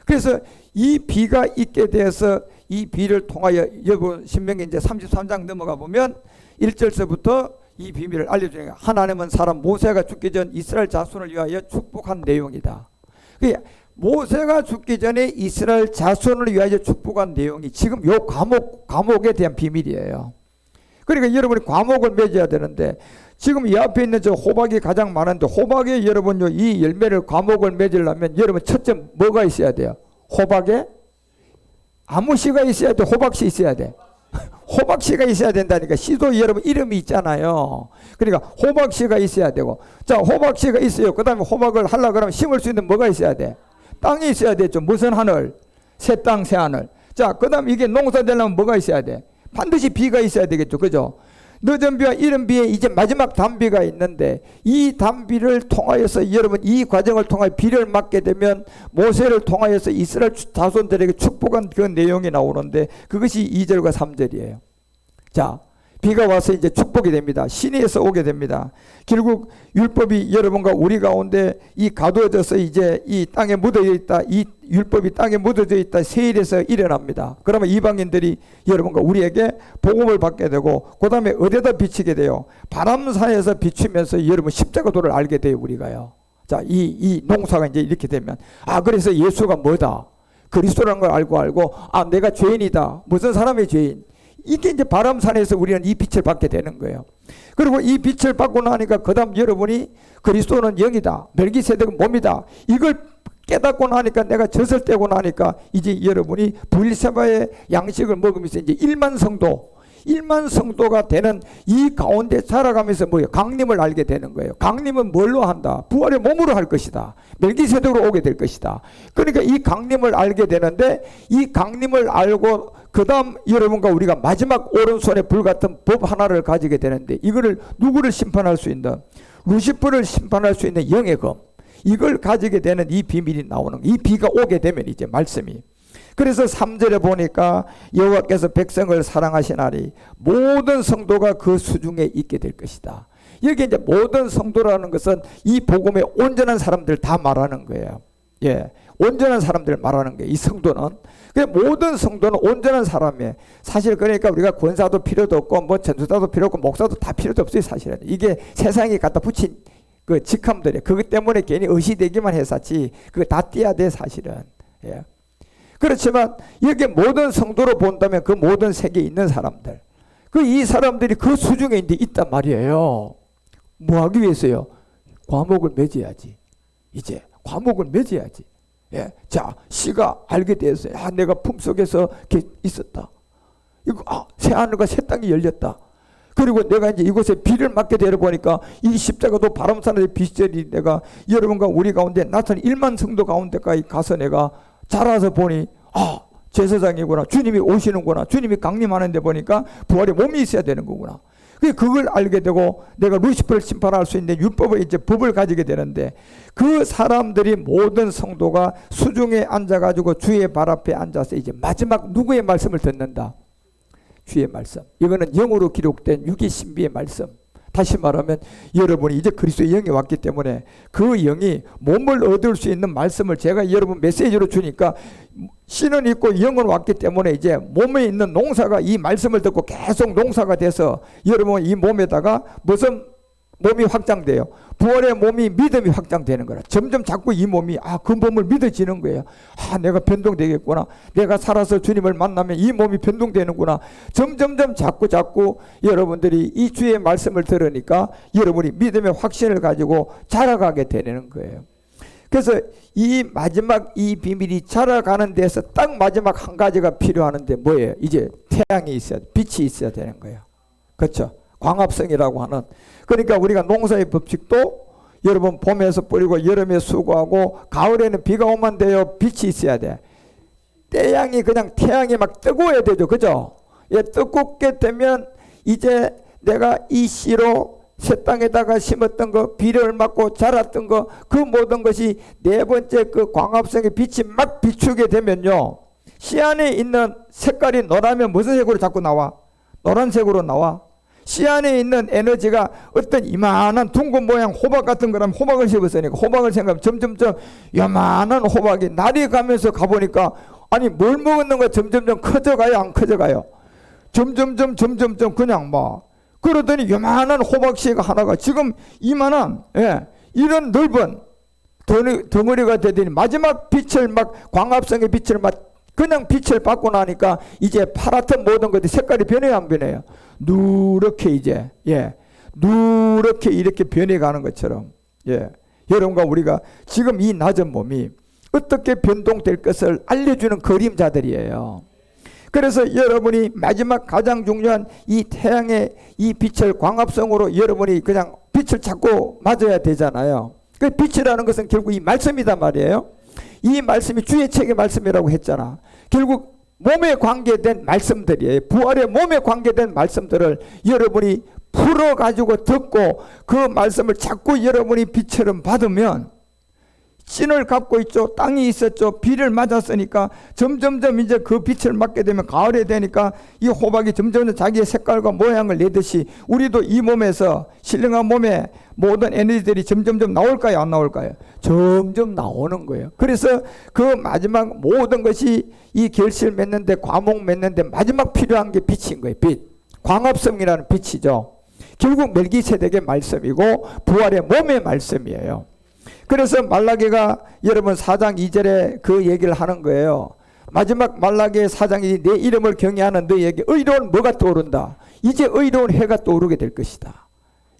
그래서 이 비가 있게 되어서 이 비를 통하여 여러분 신명기 이제 33장 넘어가 보면 1절서부터 이 비밀을 알려주는 거예요. 하나님은 사람 모세가 죽기 전 이스라엘 자손을 위하여 축복한 내용이다. 모세가 죽기 전에 이스라엘 자손을 위하여 축복한 내용이 지금 요 과목에 대한 비밀이에요. 그러니까 여러분이 과목을 맺어야 되는데 지금 이 앞에 있는 저 호박이 가장 많은데 호박에 여러분 이 열매를 과목을 맺으려면 여러분 첫째 뭐가 있어야 돼요? 호박에 아무 씨가 있어야 돼? 호박씨 있어야 돼? 호박씨가 있어야 된다니까. 씨도 여러분 이름이 있잖아요. 그러니까 호박씨가 있어야 되고 자 호박씨가 있어요. 그 다음에 호박을 하려고 그러면 심을 수 있는 뭐가 있어야 돼? 땅이 있어야 되죠. 무슨 하늘? 새 땅, 새 하늘. 자, 그 다음에 이게 농사 되려면 뭐가 있어야 돼? 반드시 비가 있어야 되겠죠. 그죠? 늦은 비와 이른 비에 이제 마지막 단비가 있는데 이 단비를 통하여서 여러분 이 과정을 통하여 비를 맞게 되면 모세를 통하여서 이스라엘 자손들에게 축복한 그 내용이 나오는데 그것이 2절과 3절이에요. 자, 비가 와서 이제 축복이 됩니다. 시내에서 오게 됩니다. 결국 율법이 여러분과 우리 가운데 이 가두어져서 이제 이 땅에 묻어 있다. 이 율법이 땅에 묻어져 있다. 세일에서 일어납니다. 그러면 이방인들이 여러분과 우리에게 복음을 받게 되고 그 다음에 어디다 비치게 돼요? 바람사에서 비추면서 여러분 십자가 도를 알게 돼요. 우리가요. 자, 이 농사가 이제 이렇게 되면 그래서 예수가 뭐다? 그리스도라는 걸 알고 내가 죄인이다. 무슨 사람의 죄인? 이게 이제 바람산에서 우리는 이 빛을 받게 되는 거예요. 그리고 이 빛을 받고 나니까 그 다음 여러분이 그리스도는 영이다. 멜기세덱은 몸이다. 이걸 깨닫고 나니까 내가 젖을 떼고 나니까 이제 여러분이 브엘세바의 양식을 먹으면서 이제 1만 성도가 되는 이 가운데 살아가면서 뭐예요? 강림을 알게 되는 거예요. 강림은 뭘로 한다? 부활의 몸으로 할 것이다. 멜기세덱으로 오게 될 것이다. 그러니까 이 강림을 알게 되는데 이 강림을 알고 그 다음 여러분과 우리가 마지막 오른손에 불같은 법 하나를 가지게 되는데 이거를 누구를 심판할 수 있는? 루시퍼를 심판할 수 있는 영의 검. 이걸 가지게 되는 이 비밀이 나오는 이 비가 오게 되면 이제 말씀이. 그래서 3절에 보니까 여호와께서 백성을 사랑하시나니 모든 성도가 그 수중에 있게 될 것이다. 여기 이제 모든 성도라는 것은 이 복음의 온전한 사람들 다 말하는 거예요. 예, 온전한 사람들 말하는 거예요. 이 성도는. 모든 성도는 온전한 사람이에요. 사실 그러니까 우리가 권사도 필요도 없고 뭐 전도사도 필요 없고 목사도 다 필요도 없어요. 사실은 이게 세상에 갖다 붙인 그 직함들이에요. 그것 때문에 괜히 의시되기만 했었지 그거 다 띄어야 돼 사실은. 예. 그렇지만 여기 모든 성도로 본다면 그 모든 세계에 있는 사람들 이 사람들이 그 수중에 이제 있단 말이에요. 뭐 하기 위해서요? 과목을 맺어야지. 이제 과목을 맺어야지. 예. 자, 씨가 알게 되었어요. 내가 품속에서 이렇게 있었다. 이거 새하늘과 새 땅이 열렸다. 그리고 내가 이제 이곳에 비를 맞게 되어 보니까 이 십자가도 바람산의 빛이 내가 여러분과 우리 가운데 나타난 1만 성도 가운데까지 가서 내가 자라서 보니 제사장이구나. 주님이 오시는구나. 주님이 강림하는 데 보니까 부활의 몸이 있어야 되는 거구나. 그걸 알게 되고 내가 루시퍼를 심판할 수 있는 율법을 이제 법을 가지게 되는데 그 사람들이 모든 성도가 수중에 앉아가지고 주의 발 앞에 앉아서 이제 마지막 누구의 말씀을 듣는다? 주의 말씀. 이거는 영으로 기록된 유기신비의 말씀. 다시 말하면 여러분이 이제 그리스도의 영이 왔기 때문에 그 영이 몸을 얻을 수 있는 말씀을 제가 여러분 메시지로 주니까 씨는 있고 영은 왔기 때문에 이제 몸에 있는 농사가 이 말씀을 듣고 계속 농사가 돼서 여러분 이 몸에다가 무슨 몸이 확장돼요. 부활의 몸이 믿음이 확장되는 거라. 점점 자꾸 이 몸이 그 몸을 믿어지는 거예요. 내가 변동되겠구나. 내가 살아서 주님을 만나면 이 몸이 변동되는구나. 점점점 자꾸 여러분들이 이 주의 말씀을 들으니까 여러분이 믿음의 확신을 가지고 자라가게 되는 거예요. 그래서 이 마지막 이 비밀이 자라가는 데서 딱 마지막 한 가지가 필요하는데 뭐예요? 이제 태양이 있어야 돼. 빛이 있어야 되는 거예요. 그렇죠? 광합성이라고 하는. 그러니까 우리가 농사의 법칙도 여러분 봄에서 뿌리고 여름에 수고하고 가을에는 비가 오면 돼요. 빛이 있어야 돼. 태양이 막 뜨거워야 되죠. 그죠? 뜨겁게 되면 이제 내가 이 씨로 새 땅에다가 심었던 거, 비를 맞고 자랐던 거, 그 모든 것이 네 번째 그 광합성의 빛이 막 비추게 되면요. 씨 안에 있는 색깔이 노라면 무슨 색으로 자꾸 나와? 노란색으로 나와. 씨 안에 있는 에너지가 어떤 이만한 둥근 모양 호박 같은 거라면 호박을 씹었으니까 호박을 생각하면 점점점 요만한 호박이 날이 가면서 가보니까 뭘 먹었는가 점점점 커져가요? 안 커져가요? 점점점 그냥 그러더니 요만한 호박씨가 하나가 지금 이만한 이런 넓은 덩어리가 되더니 마지막 빛을 막 광합성의 빛을 막 그냥 빛을 받고 나니까 이제 파랗던 모든 것들이 색깔이 변해요, 안 변해요? 누렇게 이제 누렇게 이렇게 변해가는 것처럼 여러분과 우리가 지금 이 낮은 몸이 어떻게 변동될 것을 알려주는 그림자들이에요. 그래서 여러분이 마지막 가장 중요한 이 태양의 이 빛을 광합성으로 여러분이 그냥 빛을 자꾸 맞아야 되잖아요. 그 빛이라는 것은 결국 이 말씀이단 말이에요. 이 말씀이 주의 책의 말씀이라고 했잖아. 결국 몸에 관계된 말씀들이에요. 부활의 몸에 관계된 말씀들을 여러분이 풀어가지고 듣고 그 말씀을 자꾸 여러분이 빛처럼 받으면 찐을 갖고 있죠. 땅이 있었죠. 비를 맞았으니까 점점점 이제 그 빛을 맞게 되면 가을에 되니까 이 호박이 점점 자기의 색깔과 모양을 내듯이 우리도 이 몸에서 신령한 몸에 모든 에너지들이 점점점 나올까요? 안 나올까요? 점점 나오는 거예요. 그래서 그 마지막 모든 것이 이 결실 맺는데, 과목 맺는데 마지막 필요한 게 빛인 거예요. 빛. 광합성이라는 빛이죠. 결국 멜기세덱의 말씀이고 부활의 몸의 말씀이에요. 그래서 말라기가 여러분 4장 2절에 그 얘기를 하는 거예요. 마지막 말라기의 4장이 내 이름을 경외하는 너희에게 의로운 뭐가 떠오른다. 이제 의로운 해가 떠오르게 될 것이다.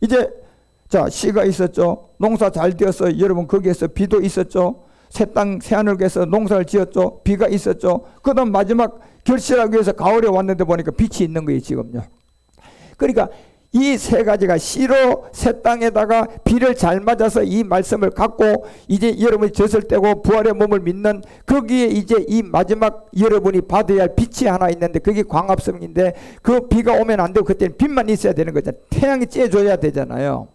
이제 자, 씨가 있었죠. 농사 잘 되어서 여러분 거기에서 비도 있었죠. 새 땅 새하늘에서 농사를 지었죠. 비가 있었죠. 그 다음 마지막 결실하기 위해서 가을에 왔는데 보니까 빛이 있는 거예요 지금요. 그러니까 이 세 가지가 씨로 새 땅에다가 비를 잘 맞아서 이 말씀을 갖고 이제 여러분이 젖을 떼고 부활의 몸을 믿는 거기에 이제 이 마지막 여러분이 받아야 할 빛이 하나 있는데 그게 광합성인데 그 비가 오면 안 되고 그때는 빛만 있어야 되는 거잖아요. 태양이 쬐줘야 되잖아요.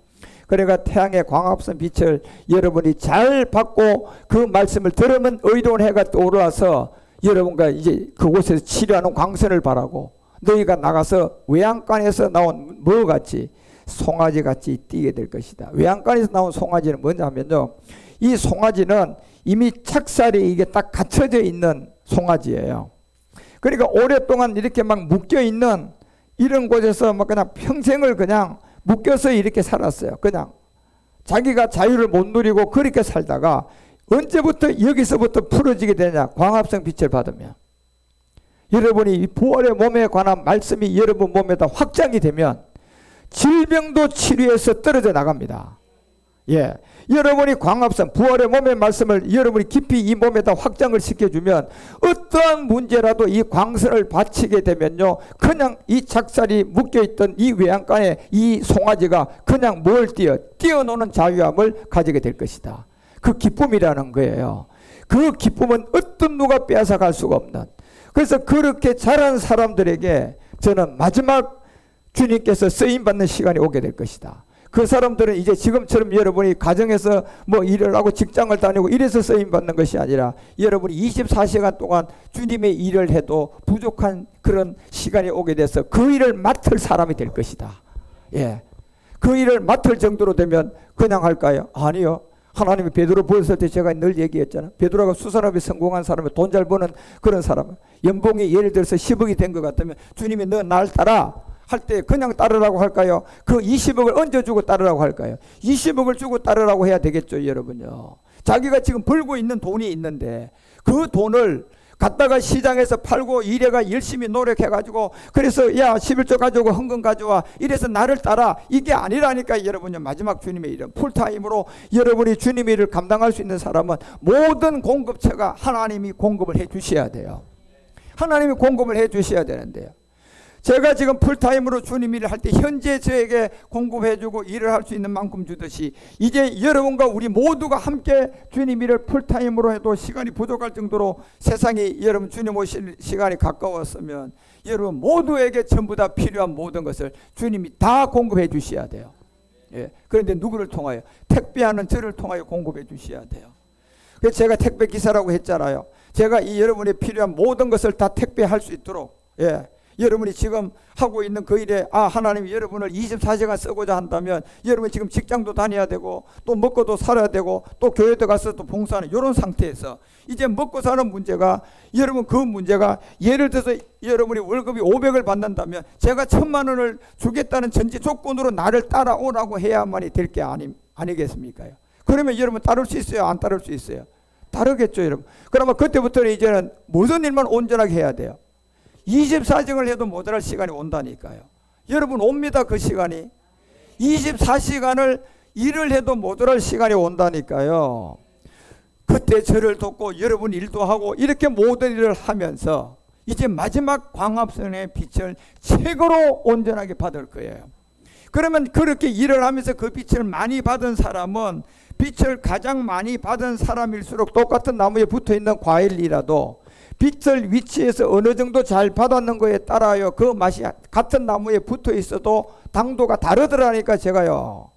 그러니까 태양의 광합성 빛을 여러분이 잘 받고 그 말씀을 들으면 의로운 해가 떠올라서 여러분과 이제 그곳에서 치료하는 광선을 바라고 너희가 나가서 외양간에서 나온 뭐 같이 송아지 같이 뛰게 될 것이다. 외양간에서 나온 송아지는 뭔지 하면요, 이 송아지는 이미 착살이 이게 딱 갖춰져 있는 송아지예요. 그러니까 오랫동안 이렇게 막 묶여 있는 이런 곳에서 막 그냥 평생을 그냥 묶여서 이렇게 살았어요. 그냥 자기가 자유를 못 누리고 그렇게 살다가 언제부터 여기서부터 풀어지게 되냐? 광합성 빛을 받으면. 여러분이 부활의 몸에 관한 말씀이 여러분 몸에다 확장이 되면 질병도 치료해서 떨어져 나갑니다. 예, 여러분이 광합성 부활의 몸의 말씀을 여러분이 깊이 이 몸에다 확장을 시켜주면 어떠한 문제라도 이 광선을 바치게 되면요, 그냥 이 작살이 묶여있던 이 외양간에 이 송아지가 그냥 뭘 뛰어노는 자유함을 가지게 될 것이다. 그 기쁨이라는 거예요. 그 기쁨은 어떤 누가 빼앗아 갈 수가 없는. 그래서 그렇게 자란 사람들에게 저는 마지막 주님께서 쓰임받는 시간이 오게 될 것이다. 그 사람들은 이제 지금처럼 여러분이 가정에서 뭐 일을 하고 직장을 다니고 이래서 쓰임받는 것이 아니라 여러분이 24시간 동안 주님의 일을 해도 부족한 그런 시간이 오게 돼서 그 일을 맡을 사람이 될 것이다. 예, 그 일을 맡을 정도로 되면 그냥 할까요? 아니요. 하나님이 베드로 보였을 때 제가 늘 얘기했잖아요. 베드로가 수산업에 성공한 사람이 돈 잘 버는 그런 사람, 연봉이 예를 들어서 10억이 된 것 같으면 주님이 너 날 따라 할 때 그냥 따르라고 할까요? 그 20억을 얹어주고 따르라고 할까요? 20억을 주고 따르라고 해야 되겠죠, 여러분요. 자기가 지금 벌고 있는 돈이 있는데 그 돈을 갖다가 시장에서 팔고 일해가 열심히 노력해가지고 그래서 야 11조 가져오고 헌금 가져와 이래서 나를 따라, 이게 아니라니까 여러분요. 마지막 주님의 일은 풀타임으로 여러분이 주님의 일을 감당할 수 있는 사람은 모든 공급처가 하나님이 공급을 해 주셔야 돼요. 하나님이 공급을 해 주셔야 되는데요. 제가 지금 풀타임으로 주님 일을 할 때 현재 저에게 공급해주고 일을 할 수 있는 만큼 주듯이 이제 여러분과 우리 모두가 함께 주님 일을 풀타임으로 해도 시간이 부족할 정도로 세상이 여러분 주님 오실 시간이 가까웠으면 여러분 모두에게 전부 다 필요한 모든 것을 주님이 다 공급해 주셔야 돼요. 예. 그런데 누구를 통하여? 택배하는 저를 통하여 공급해 주셔야 돼요. 그래서 제가 택배 기사라고 했잖아요. 제가 이 여러분의 필요한 모든 것을 다 택배할 수 있도록, 예, 여러분이 지금 하고 있는 그 일에 하나님이 여러분을 24시간 쓰고자 한다면 여러분이 지금 직장도 다녀야 되고 또 먹고도 살아야 되고 또 교회도 가서 또 봉사하는 이런 상태에서 이제 먹고 사는 문제가, 여러분 그 문제가 예를 들어서 여러분이 월급이 500을 받는다면 제가 1000만 원을 주겠다는 전제 조건으로 나를 따라오라고 해야만이 될 게 아니겠습니까? 그러면 여러분 따를 수 있어요? 안 따를 수 있어요? 따르겠죠, 여러분. 그러면 그때부터는 이제는 모든 일만 온전하게 해야 돼요. 24시간을 해도 모자랄 시간이 온다니까요. 여러분 옵니다. 그 시간이 24시간을 일을 해도 모자랄 시간이 온다니까요. 그때 저를 돕고 여러분 일도 하고 이렇게 모든 일을 하면서 이제 마지막 광합성의 빛을 최고로 온전하게 받을 거예요. 그러면 그렇게 일을 하면서 그 빛을 많이 받은 사람은 빛을 가장 많이 받은 사람일수록 똑같은 나무에 붙어있는 과일이라도 빛을 위치에서 어느 정도 잘 받았는 거에 따라요, 그 맛이 같은 나무에 붙어 있어도 당도가 다르더라니까. 제가요,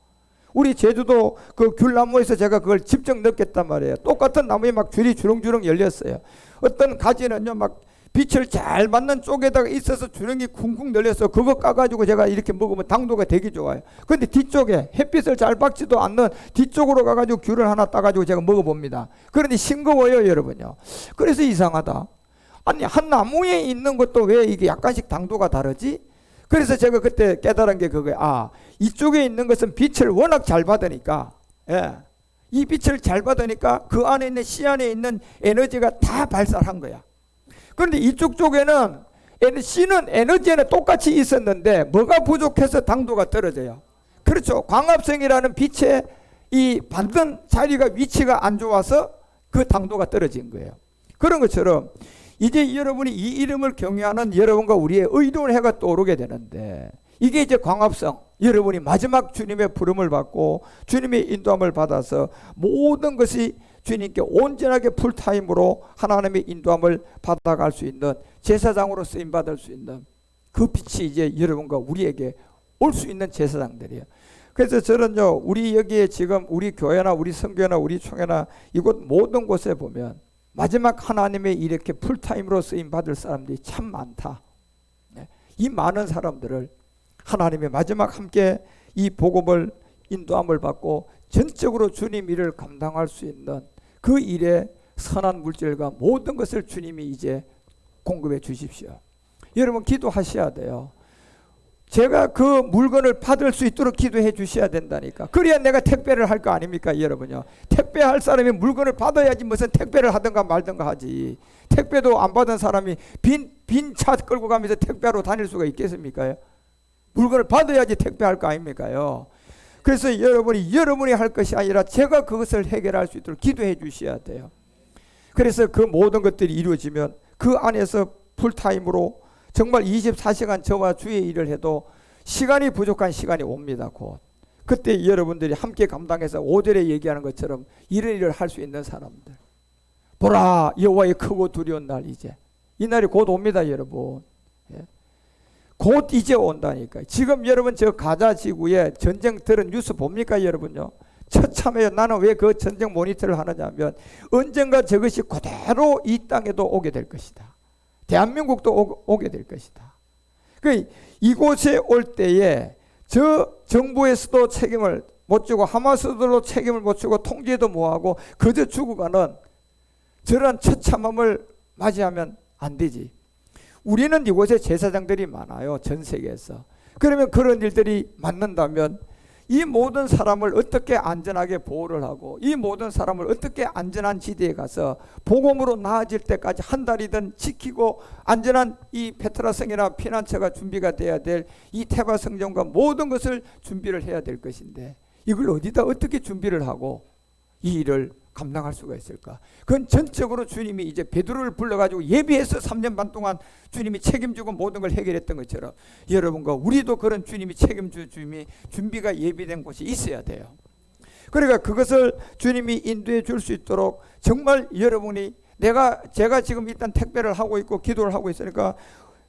우리 제주도 그 귤나무에서 제가 그걸 직접 넣겠단 말이에요. 똑같은 나무에 막 줄이 주렁주렁 열렸어요. 어떤 가지는요 막 빛을 잘 맞는 쪽에다가 있어서 주렁이 쿵쿵 열려서 그거 까가지고 제가 이렇게 먹으면 당도가 되게 좋아요. 근데 뒤쪽에 햇빛을 잘 받지도 않는 뒤쪽으로 가가지고 귤을 하나 따가지고 제가 먹어봅니다. 그런데 싱거워요 여러분요. 그래서 이상하다. 아니 한 나무에 있는 것도 왜 이게 약간씩 당도가 다르지? 그래서 제가 그때 깨달은 게 그거예요. 아, 이쪽에 있는 것은 빛을 워낙 잘 받으니까, 예, 이 빛을 잘 받으니까 그 안에 있는 씨 안에 있는 에너지가 다 발산한 거야. 그런데 이쪽 쪽에는 씨는 에너지에는 똑같이 있었는데 뭐가 부족해서 당도가 떨어져요. 그렇죠. 광합성이라는 빛의 이 받는 자리가 위치가 안 좋아서 그 당도가 떨어진 거예요. 그런 것처럼 이제 여러분이 이 이름을 경외하는 여러분과 우리의 의로운 해가 떠오르게 되는데, 이게 이제 광합성, 여러분이 마지막 주님의 부름을 받고 주님의 인도함을 받아서 모든 것이 주님께 온전하게 풀타임으로 하나님의 인도함을 받아갈 수 있는 제사장으로 쓰임받을 수 있는 그 빛이 이제 여러분과 우리에게 올 수 있는 제사장들이에요. 그래서 저는요, 우리 여기에 지금 우리 교회나 우리 선교나 우리 총회나 이곳 모든 곳에 보면 마지막 하나님의 이렇게 풀타임으로 쓰임받을 사람들이 참 많다. 이 많은 사람들을 하나님의 마지막 함께 이 복음을 인도함을 받고 전적으로 주님 일을 감당할 수 있는 그 일에 선한 물질과 모든 것을 주님이 이제 공급해 주십시오. 여러분 기도하셔야 돼요. 제가 그 물건을 받을 수 있도록 기도해 주셔야 된다니까. 그래야 내가 택배를 할 거 아닙니까 여러분요. 택배할 사람이 물건을 받아야지 무슨 택배를 하든가 말든가 하지. 택배도 안 받은 사람이 빈 차 끌고 가면서 택배로 다닐 수가 있겠습니까? 물건을 받아야지 택배할 거 아닙니까요. 그래서 여러분이 할 것이 아니라 제가 그것을 해결할 수 있도록 기도해 주셔야 돼요. 그래서 그 모든 것들이 이루어지면 그 안에서 풀타임으로 정말 24시간 저와 주의 일을 해도 시간이 부족한 시간이 옵니다. 곧 그때 여러분들이 함께 감당해서 5절에 얘기하는 것처럼 이런 일을 할 수 있는 사람들, 보라 여호와의 크고 두려운 날, 이제 이 날이 곧 옵니다 여러분. 예. 곧 이제 온다니까. 지금 여러분 저 가자 지구에 전쟁 들은 뉴스 봅니까 여러분요? 처참해요. 나는 왜 그 전쟁 모니터를 하느냐 하면 언젠가 저것이 그대로 이 땅에도 오게 될 것이다. 대한민국도 오게 될 것이다. 그 이곳에 올 때에 저 정부에서도 책임을 못 지고 하마스도 책임을 못 지고 통제도 못하고 그저 죽어가는 저런 처참함을 맞이하면 안 되지. 우리는 이곳에 제사장들이 많아요. 전 세계에서. 그러면 그런 일들이 맞는다면 이 모든 사람을 어떻게 안전하게 보호를 하고 이 모든 사람을 어떻게 안전한 지대에 가서 복음으로 나아질 때까지 한 달이든 지키고 안전한 이 페트라성이나 피난처가 준비가 돼야 될 이 테바 성전과 모든 것을 준비를 해야 될 것인데 이걸 어디다 어떻게 준비를 하고 이 일을 감당할 수가 있을까? 그건 전적으로 주님이 이제 베드로를 불러가지고 예비해서 3년 반 동안 주님이 책임지고 모든 걸 해결했던 것처럼 여러분과 우리도 그런 주님이 책임져 주님이 준비가 예비된 곳이 있어야 돼요. 그러니까 그것을 주님이 인도해 줄 수 있도록 정말 여러분이 제가 지금 일단 택배를 하고 있고 기도를 하고 있으니까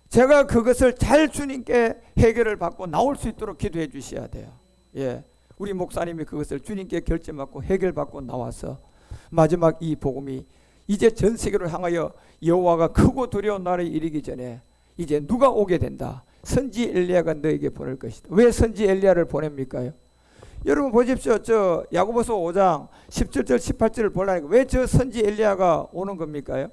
제가 그것을 잘 주님께 해결을 받고 나올 수 있도록 기도해 주셔야 돼요. 예. 우리 목사님이 그것을 주님께 결정받고 해결받고 나와서 마지막 이 복음이 이제 전 세계를 향하여 여호와가 크고 두려운 날에 이르기 전에 이제 누가 오게 된다. 선지 엘리야가 너에게 보낼 것이다. 왜 선지 엘리야를 보냅니까요? 여러분 보십시오. 저 야고보서 5장 17절 18절을 보려니까 왜 저 선지 엘리야가 오는 겁니까요?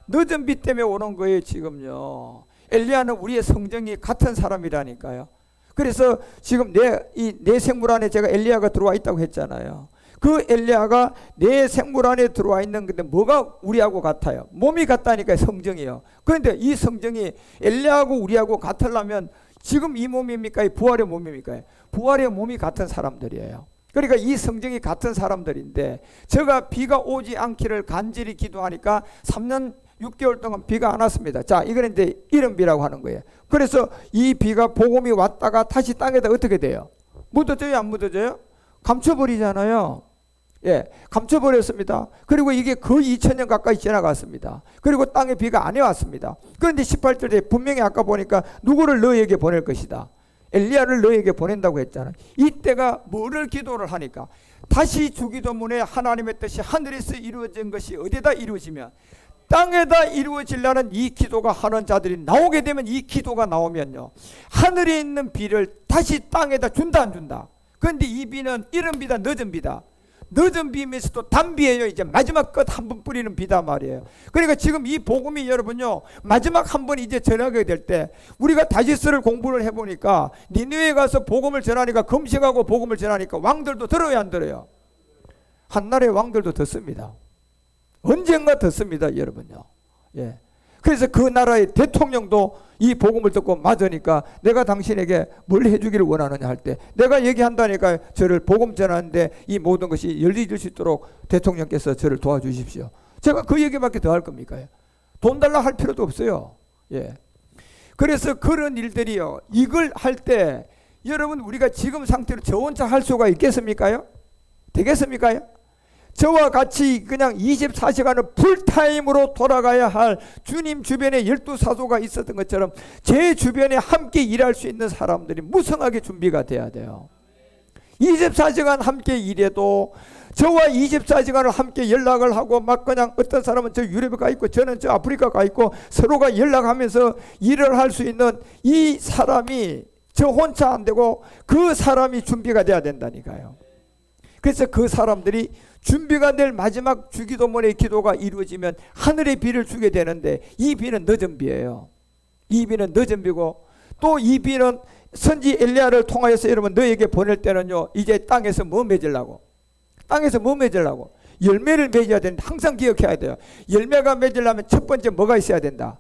늦은 비 때문에 오는 거예요. 지금요. 엘리야는 우리의 성정이 같은 사람이라니까요. 그래서 지금 내 생물 안에 제가 엘리야가 들어와 있다고 했잖아요. 그 엘리야가 내 생물 안에 들어와 있는 건데 뭐가 우리하고 같아요? 몸이 같다니까요. 성정이요. 그런데 이 성정이 엘리야하고 우리하고 같으려면 지금 이 몸입니까? 부활의 몸입니까? 부활의 몸이 같은 사람들이에요. 그러니까 이 성정이 같은 사람들인데 제가 비가 오지 않기를 간절히 기도하니까 3년 6개월 동안 비가 안 왔습니다. 자, 이거는 이제 이른비라고 하는 거예요. 그래서 이 비가 복음이 왔다가 다시 땅에다 어떻게 돼요? 묻어져요? 안 묻어져요? 감춰버리잖아요. 예, 감춰버렸습니다. 그리고 이게 거의 2000년 가까이 지나갔습니다. 그리고 땅에 비가 안 해왔습니다. 그런데 18절에 분명히 아까 보니까 누구를 너에게 보낼 것이다. 엘리야를 너에게 보낸다고 했잖아요. 이때가 뭐를 기도를 하니까 다시 주기도문에 하나님의 뜻이 하늘에서 이루어진 것이 어디다 이루어지면 땅에다 이루어지려는 이 기도가 하는 자들이 나오게 되면, 이 기도가 나오면요, 하늘에 있는 비를 다시 땅에다 준다 안 준다? 그런데 이 비는 이른 비다 늦은 비다. 늦은 비면서도 단비예요. 이제 마지막 끝 한 번 뿌리는 비다 말이에요. 그러니까 지금 이 복음이 여러분요, 마지막 한 번 이제 전하게 될 때, 우리가 다시스를 공부를 해보니까 니느웨에 가서 복음을 전하니까, 금식하고 복음을 전하니까 왕들도 들어요 안 들어요? 한나라의 왕들도 듣습니다. 언젠가 듣습니다 여러분요. 예. 그래서 그 나라의 대통령도 이 복음을 듣고 맞으니까 내가 당신에게 뭘 해주기를 원하느냐 할 때, 내가 얘기한다니까 저를 복음 전하는데 이 모든 것이 열리질 수 있도록 대통령께서 저를 도와주십시오. 제가 그 얘기밖에 더 할 겁니까? 돈 달라 할 필요도 없어요. 예. 그래서 그런 일들이요, 이걸 할 때 여러분, 우리가 지금 상태로 저 혼자 할 수가 있겠습니까? 되겠습니까? 저와 같이 그냥 24시간을 풀타임으로 돌아가야 할 주님 주변에 12사도가 있었던 것처럼 제 주변에 함께 일할 수 있는 사람들이 무성하게 준비가 돼야 돼요. 24시간 함께 일해도 저와 24시간을 함께 연락을 하고, 막 그냥 어떤 사람은 저 유럽에 가 있고 저는 저 아프리카 가 있고 서로가 연락하면서 일을 할 수 있는 이 사람이 저 혼자 안 되고 그 사람이 준비가 돼야 된다니까요. 그래서 그 사람들이 준비가 될 마지막 주기도문의 기도가 이루어지면 하늘의 비를 주게 되는데, 이 비는 늦은 비예요. 이 비는 늦은 비고, 또 이 비는 선지 엘리야를 통하여서 여러분 너에게 보낼 때는요, 이제 땅에서 뭐 맺으려고? 땅에서 뭐 맺으려고? 열매를 맺어야 되는데, 항상 기억해야 돼요. 열매가 맺으려면 첫 번째 뭐가 있어야 된다?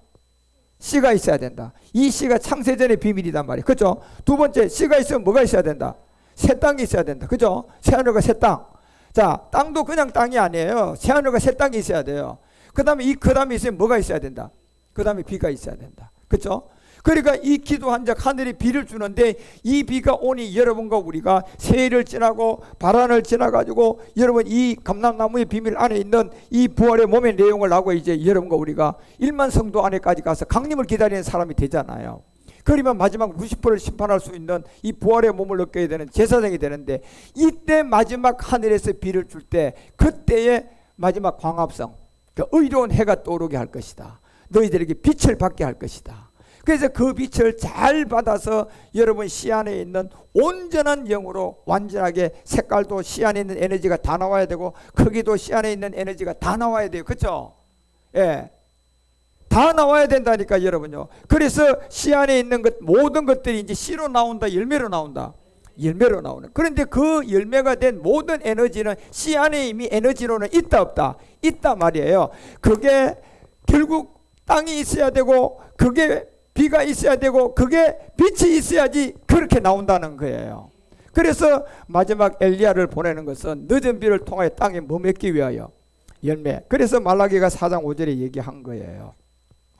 씨가 있어야 된다. 이 씨가 창세전의 비밀이단 말이에요. 그렇죠? 두 번째, 씨가 있으면 뭐가 있어야 된다? 새 땅이 있어야 된다. 그죠? 새하늘과 새 땅. 자, 땅도 그냥 땅이 아니에요. 새하늘과 새 땅이 있어야 돼요. 그 다음에 그 다음에 있으면 뭐가 있어야 된다? 그 다음에 비가 있어야 된다. 그렇죠? 그러니까 이 기도한 적 하늘이 비를 주는데, 이 비가 오니 여러분과 우리가 새해를 지나고 바란을 지나가지고 여러분 이 감람나무의 비밀 안에 있는 이 부활의 몸의 내용을 하고 이제 여러분과 우리가 1만 성도 안에까지 가서 강림을 기다리는 사람이 되잖아요. 그러면 마지막 루시퍼를 심판할 수 있는 이 부활의 몸을 얻게 되는 제사장이 되는데, 이때 마지막 하늘에서 비를 줄 때, 그때의 마지막 광합성, 그 의로운 해가 떠오르게 할 것이다. 너희들에게 빛을 받게 할 것이다. 그래서 그 빛을 잘 받아서 여러분 씨 안에 있는 온전한 영으로 완전하게, 색깔도 씨 안에 있는 에너지가 다 나와야 되고, 크기도 씨 안에 있는 에너지가 다 나와야 돼요. 그렇죠? 예. 다 나와야 된다니까 여러분요. 그래서 씨 안에 있는 것, 모든 것들이 이제 씨로 나온다, 열매로 나온다? 열매로 나오는. 그런데 그 열매가 된 모든 에너지는 씨 안에 이미 에너지로는 있다 없다? 있다 말이에요. 그게 결국 땅이 있어야 되고, 그게 비가 있어야 되고, 그게 빛이 있어야지 그렇게 나온다는 거예요. 그래서 마지막 엘리야를 보내는 것은 늦은 비를 통하여 땅에 뭐 맺기 위하여? 열매. 그래서 말라기가 4장 5절에 얘기한 거예요.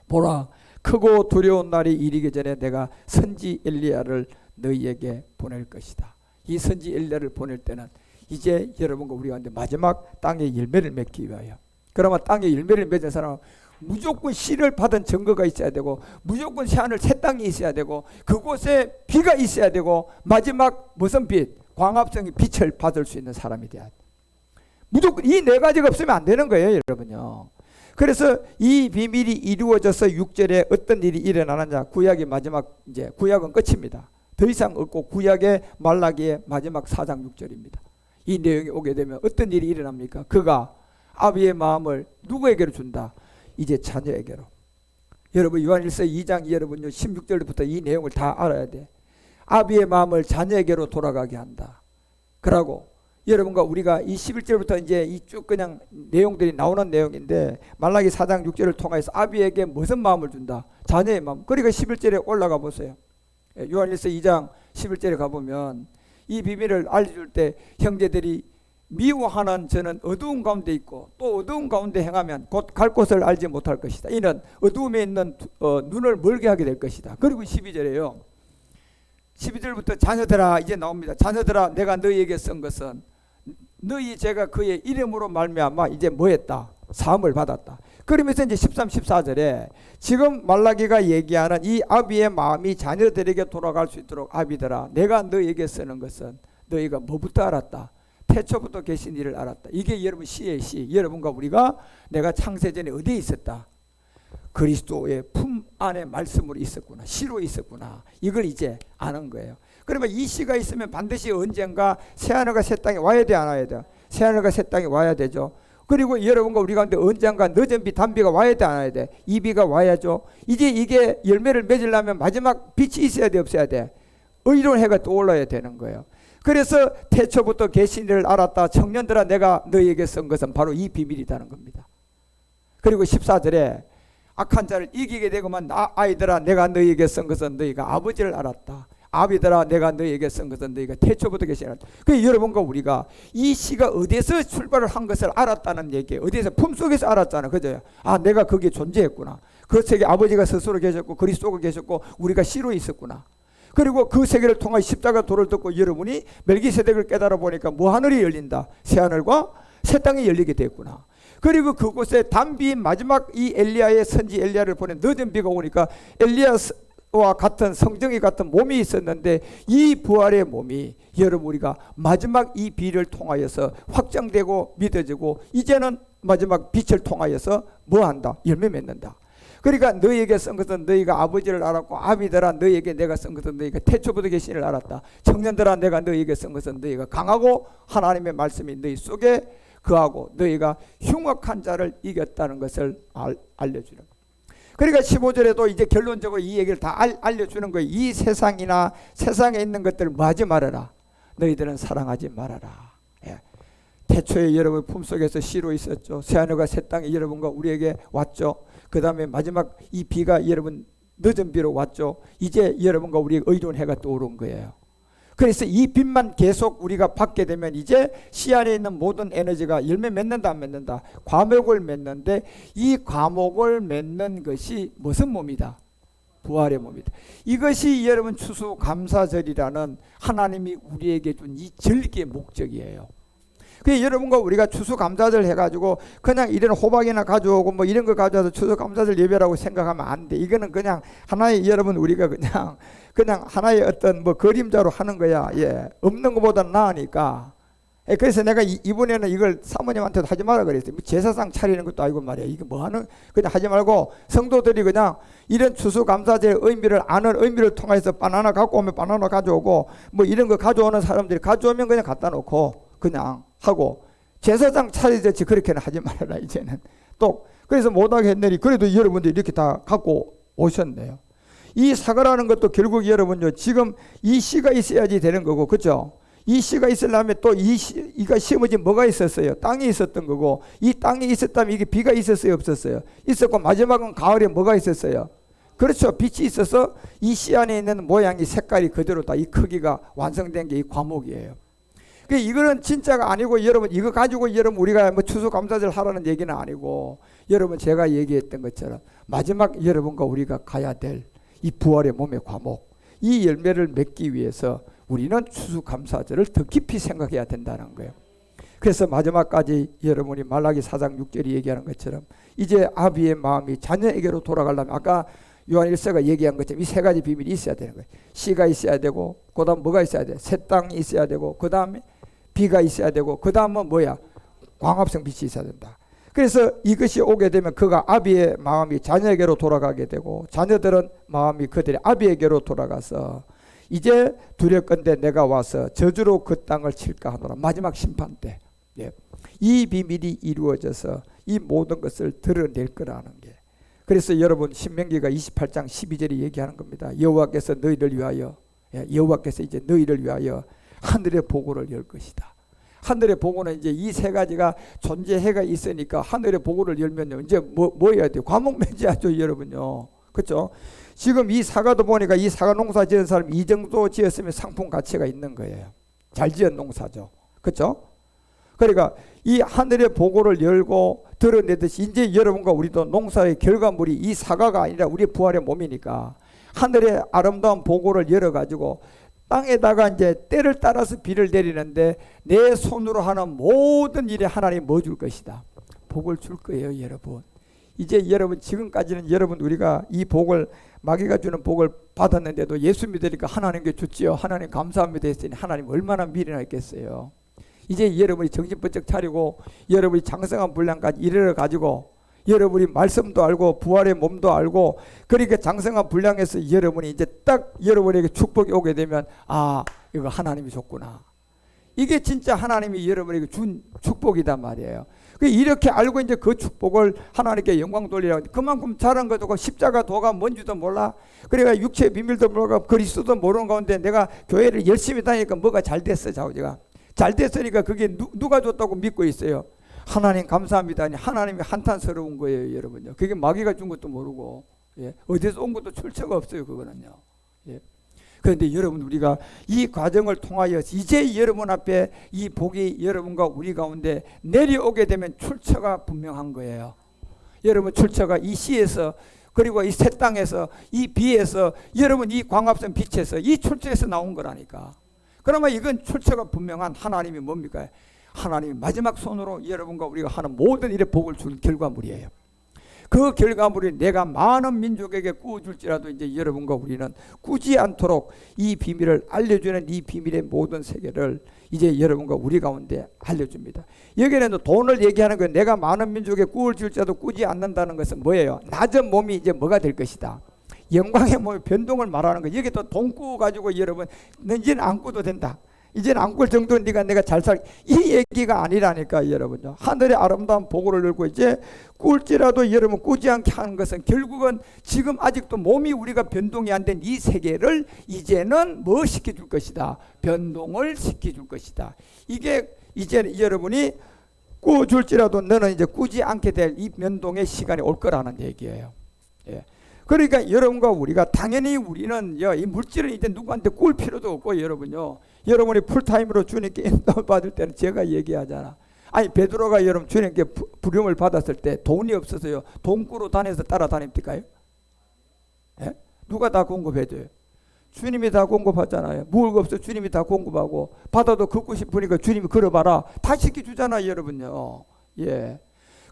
보라, 크고 두려운 날이 이르기 전에 내가 선지 엘리야를 너희에게 보낼 것이다. 이 선지 엘리야를 보낼 때는 이제 여러분과 우리가 마지막 땅에 열매를 맺기 위하여. 그러면 땅에 열매를 맺은 사람은 무조건 씨를 받은 증거가 있어야 되고, 무조건 새하늘 새 땅이 있어야 되고, 그곳에 비가 있어야 되고, 마지막 무슨 빛? 광합성의 빛을 받을 수 있는 사람이 돼야 돼. 무조건 이 네 가지가 없으면 안 되는 거예요 여러분요. 그래서 이 비밀이 이루어져서 6절에 어떤 일이 일어나느냐. 구약의 마지막, 이제 구약은 끝입니다. 더 이상 없고 구약의 말라기의 마지막 4장 6절입니다. 이 내용이 오게 되면 어떤 일이 일어납니까? 그가 아비의 마음을 누구에게로 준다? 이제 자녀에게로. 여러분 요한일서 2장 여러분 16절부터 이 내용을 다 알아야 돼. 아비의 마음을 자녀에게로 돌아가게 한다. 그러고 여러분과 우리가 이 11절부터 이제 이 쭉 그냥 내용들이 나오는 내용인데, 말라기 4장 6절을 통해서 아비에게 무슨 마음을 준다? 자녀의 마음. 그러니까 11절에 올라가 보세요. 요한일서 2장 11절에 가보면 이 비밀을 알려줄 때, 형제들이 미워하는 저는 어두운 가운데 있고 또 어두운 가운데 행하면 곧 갈 곳을 알지 못할 것이다. 이는 어두움에 있는 눈을 멀게 하게 될 것이다. 그리고 12절에요. 12절부터 자녀들아 이제 나옵니다. 자녀들아 내가 너희에게 쓴 것은 너희 제가 그의 이름으로 말미암아 이제 뭐했다? 사함을 받았다. 그러면서 이제 13, 14절에 지금 말라기가 얘기하는 이 아비의 마음이 자녀들에게 돌아갈 수 있도록 아비들아 내가 너에게 쓰는 것은 너희가 뭐부터 알았다? 태초부터 계신 일을 알았다. 이게 여러분 시의 시. 여러분과 우리가 내가 창세전에 어디에 있었다? 그리스도의 품 안에 말씀으로 있었구나. 시로 있었구나. 이걸 이제 아는 거예요. 그러면 이 시가 있으면 반드시 언젠가 새하늘과 새 땅에 와야 돼, 안 와야 돼? 새하늘과 새 땅에 와야 되죠. 그리고 여러분과 우리 가운데 언젠가 늦은 비, 단비가 와야 돼, 안 와야 돼? 이 비가 와야죠. 이제 이게 열매를 맺으려면 마지막 빛이 있어야 돼, 없어야 돼? 의로운 해가 떠올라야 되는 거예요. 그래서 태초부터 계신 일을 알았다. 청년들아 내가 너희에게 쓴 것은 바로 이 비밀이라는 겁니다. 그리고 14절에 악한 자를 이기게 되고만 아이들아 내가 너희에게 쓴 것은 너희가 아버지를 알았다. 아비들아 내가 너희에게 쓴 것은 너희가 태초부터 계신 일을 알았다. 그래서 여러분과 우리가 이 시가 어디에서 출발을 한 것을 알았다는 얘기예요. 어디에서 품속에서 알았잖아. 그죠? 아 내가 거기에 존재했구나. 그 세계 아버지가 스스로 계셨고 그리스도가 계셨고 우리가 시로 있었구나. 그리고 그 세계를 통해 십자가 도를 듣고 여러분이 멜기세덱을 깨달아 보니까 뭐 하늘이 열린다. 새하늘과 새 땅이 열리게 됐구나. 그리고 그곳에 단비 마지막 이 엘리야의 선지 엘리야를 보낸 늦은 비가 오니까 엘리야와 같은 성정이 같은 몸이 있었는데 이 부활의 몸이 여러분 우리가 마지막 이 비를 통하여서 확장되고 믿어지고 이제는 마지막 빛을 통하여서 뭐한다? 열매 맺는다. 그러니까 너희에게 쓴 것은 너희가 아버지를 알았고 아비들아 너희에게 내가 쓴 것은 너희가 태초부터 계신 일을 알았다. 청년들아 내가 너희에게 쓴 것은 너희가 강하고 하나님의 말씀이 너희 속에 그하고 너희가 흉악한 자를 이겼다는 것을 알려주는. 그러니까 15절에도 이제 결론적으로 이 얘기를 다 알려주는 거예요. 이 세상이나 세상에 있는 것들을 뭐 하지 말아라. 너희들은 사랑하지 말아라. 예. 태초에 여러분 품속에서 시로 있었죠. 새하늘과 새 땅이 여러분과 우리에게 왔죠. 그 다음에 마지막 이 비가 여러분 늦은 비로 왔죠. 이제 여러분과 우리의 의로운 해가 떠오른 거예요. 그래서 이 빛만 계속 우리가 받게 되면 이제 씨 안에 있는 모든 에너지가 열매 맺는다 안 맺는다? 과목을 맺는데 이 과목을 맺는 것이 무슨 몸이다? 부활의 몸이다. 이것이 여러분 추수감사절이라는 하나님이 우리에게 준 이 절기의 목적이에요. 그 여러분과 우리가 추수감사절 해가지고 그냥 이런 호박이나 가져오고 뭐 이런 거 가져와서 추수감사절 예배라고 생각하면 안 돼. 이거는 그냥 하나의 여러분 우리가 그냥 하나의 어떤 뭐 그림자로 하는 거야. 예, 없는 것보다 나으니까. 예, 그래서 내가 이번에는 이걸 사모님한테도 하지 마라 그랬어요. 제사상 차리는 것도 아니고 말이야. 이게 뭐 하는 그냥 하지 말고 성도들이 그냥 이런 추수감사절의 의미를 아는 의미를 통해서 바나나 갖고 오면 바나나 가져오고 뭐 이런 거 가져오는 사람들이 가져오면 그냥 갖다 놓고 그냥 하고 제사장 차리듯이 그렇게는 하지 말아라 이제는. 또 그래서 못하게 했느니 그래도 여러분들이 이렇게 다 갖고 오셨네요. 이 사과라는 것도 결국 여러분요 지금 이 씨가 있어야지 되는 거고 그렇죠? 이 씨가 있으려면 또 이가 심어진 뭐가 있었어요? 땅이 있었던 거고 이 땅이 있었다면 이게 비가 있었어요? 없었어요? 있었고 마지막은 가을에 뭐가 있었어요? 그렇죠. 빛이 있어서 이 씨 안에 있는 모양이 색깔이 그대로다. 이 크기가 완성된 게 이 과목이에요. 이거는 진짜가 아니고 여러분 이거 가지고 여러분 우리가 뭐 추수감사절 하라는 얘기는 아니고 여러분 제가 얘기했던 것처럼 마지막 여러분과 우리가 가야 될 이 부활의 몸의 과목 이 열매를 맺기 위해서 우리는 추수감사절을 더 깊이 생각해야 된다는 거예요. 그래서 마지막까지 여러분이 말라기 4장 6절이 얘기하는 것처럼 이제 아비의 마음이 자녀에게로 돌아가려면 아까 요한 1서가 얘기한 것처럼 이 세 가지 비밀이 있어야 되는 거예요. 씨가 있어야 되고 그 다음 뭐가 있어야 돼? 새 땅이 있어야 되고 그 다음에 비가 있어야 되고 그 다음은 뭐야? 광합성 빛이 있어야 된다. 그래서 이것이 오게 되면 그가 아비의 마음이 자녀에게로 돌아가게 되고 자녀들은 마음이 그들의 아비에게로 돌아가서 이제 두렵건대 내가 와서 저주로 그 땅을 칠까 하노라. 마지막 심판 때 예. 이 비밀이 이루어져서 이 모든 것을 드러낼 거라는 게. 그래서 여러분 신명기가 28장 12절이 얘기하는 겁니다. 여호와께서 너희를 위하여 여호와께서 이제 너희를 위하여 하늘의 보고를 열 것이다. 하늘의 보고는 이제 이 세 가지가 존재해가 있으니까 하늘의 보고를 열면요 이제 뭐 해야 돼요? 과목 맺어야죠 여러분요. 그렇죠? 지금 이 사과도 보니까 이 사과 농사 지은 사람 이 정도 지었으면 상품 가치가 있는 거예요. 잘 지은 농사죠. 그렇죠? 그러니까 이 하늘의 보고를 열고 드러내듯이 이제 여러분과 우리도 농사의 결과물이 이 사과가 아니라 우리의 부활의 몸이니까 하늘의 아름다운 보고를 열어가지고 땅에다가 이제 때를 따라서 비를 내리는데 내 손으로 하는 모든 일에 하나님 뭐 줄 것이다? 복을 줄 거예요 여러분. 이제 여러분 지금까지는 여러분 우리가 이 복을 마귀가 주는 복을 받았는데도 예수 믿으니까 하나님께 줬지요. 하나님 감사합니다 했으니 하나님 얼마나 미련했겠어요. 이제 여러분이 정신 번쩍 차리고 여러분이 장성한 분량까지 이르러 가지고 여러분이 말씀도 알고 부활의 몸도 알고 그러니까 장성한 분량에서 여러분이 이제 딱 여러분에게 축복이 오게 되면 아 이거 하나님이 줬구나. 이게 진짜 하나님이 여러분에게 준 축복이단 말이에요. 이렇게 알고 이제 그 축복을 하나님께 영광 돌리라고 그만큼 잘한 것도 십자가 도가 뭔지도 몰라. 그러니까 육체의 비밀도 모르고 그리스도도 모르는 가운데 내가 교회를 열심히 다니니까 뭐가 잘 됐어. 자우지가 잘 됐으니까 그게 누가 줬다고 믿고 있어요. 하나님 감사합니다. 하나님이 한탄스러운 거예요, 여러분요. 그게 마귀가 준 것도 모르고 예. 어디서 온 것도 출처가 없어요, 그거는요. 예. 그런데 여러분 우리가 이 과정을 통하여 이제 여러분 앞에 이 복이 여러분과 우리 가운데 내려오게 되면 출처가 분명한 거예요. 여러분 출처가 이 씨에서 그리고 이 새 땅에서 이 비에서 여러분 이 광합성 빛에서 이 출처에서 나온 거라니까. 그러면 이건 출처가 분명한 하나님이 뭡니까? 하나님이 마지막 손으로 여러분과 우리가 하는 모든 일의 복을 준 결과물이에요. 그 결과물이 내가 많은 민족에게 꾸어줄지라도 이제 여러분과 우리는 꾸지 않도록 이 비밀을 알려주는 이 비밀의 모든 세계를 이제 여러분과 우리 가운데 알려줍니다. 여기에는 돈을 얘기하는 거예요. 내가 많은 민족에 꾸어줄지라도 꾸지 않는다는 것은 뭐예요? 낮은 몸이 이제 뭐가 될 것이다. 영광의 몸의 변동을 말하는 거예요. 여기 또 돈 꾸어가지고 여러분 이제는 안 꾸도 된다. 이제는 안 꿀 정도는 내가 잘 살 이 얘기가 아니라니까 여러분요. 하늘의 아름다운 보고를 열고 이제 꿀지라도 여러분 꾸지 않게 하는 것은 결국은 지금 아직도 몸이 우리가 변동이 안 된 이 세계를 이제는 뭐 시켜줄 것이다. 변동을 시켜줄 것이다. 이게 이제 여러분이 꾸줄지라도 너는 이제 꾸지 않게 될 이 변동의 시간이 올 거라는 얘기예요. 예. 그러니까 여러분과 우리가 당연히 우리는 이 물질은 이제 누구한테 꿀 필요도 없고 여러분요. 여러분이 풀타임으로 주님께 인도를 받을 때는 제가 얘기하잖아. 아니 베드로가 여러분 주님께 부름을 받았을 때 돈이 없어서요. 돈 꾸러 다녀서 따라다닙니까요? 예? 누가 다 공급해줘요? 주님이 다 공급하잖아요. 무엇 없어 주님이 다 공급하고 받아도 걷고 싶으니까 주님이 걸어봐라. 다 시켜주잖아요 여러분요. 예.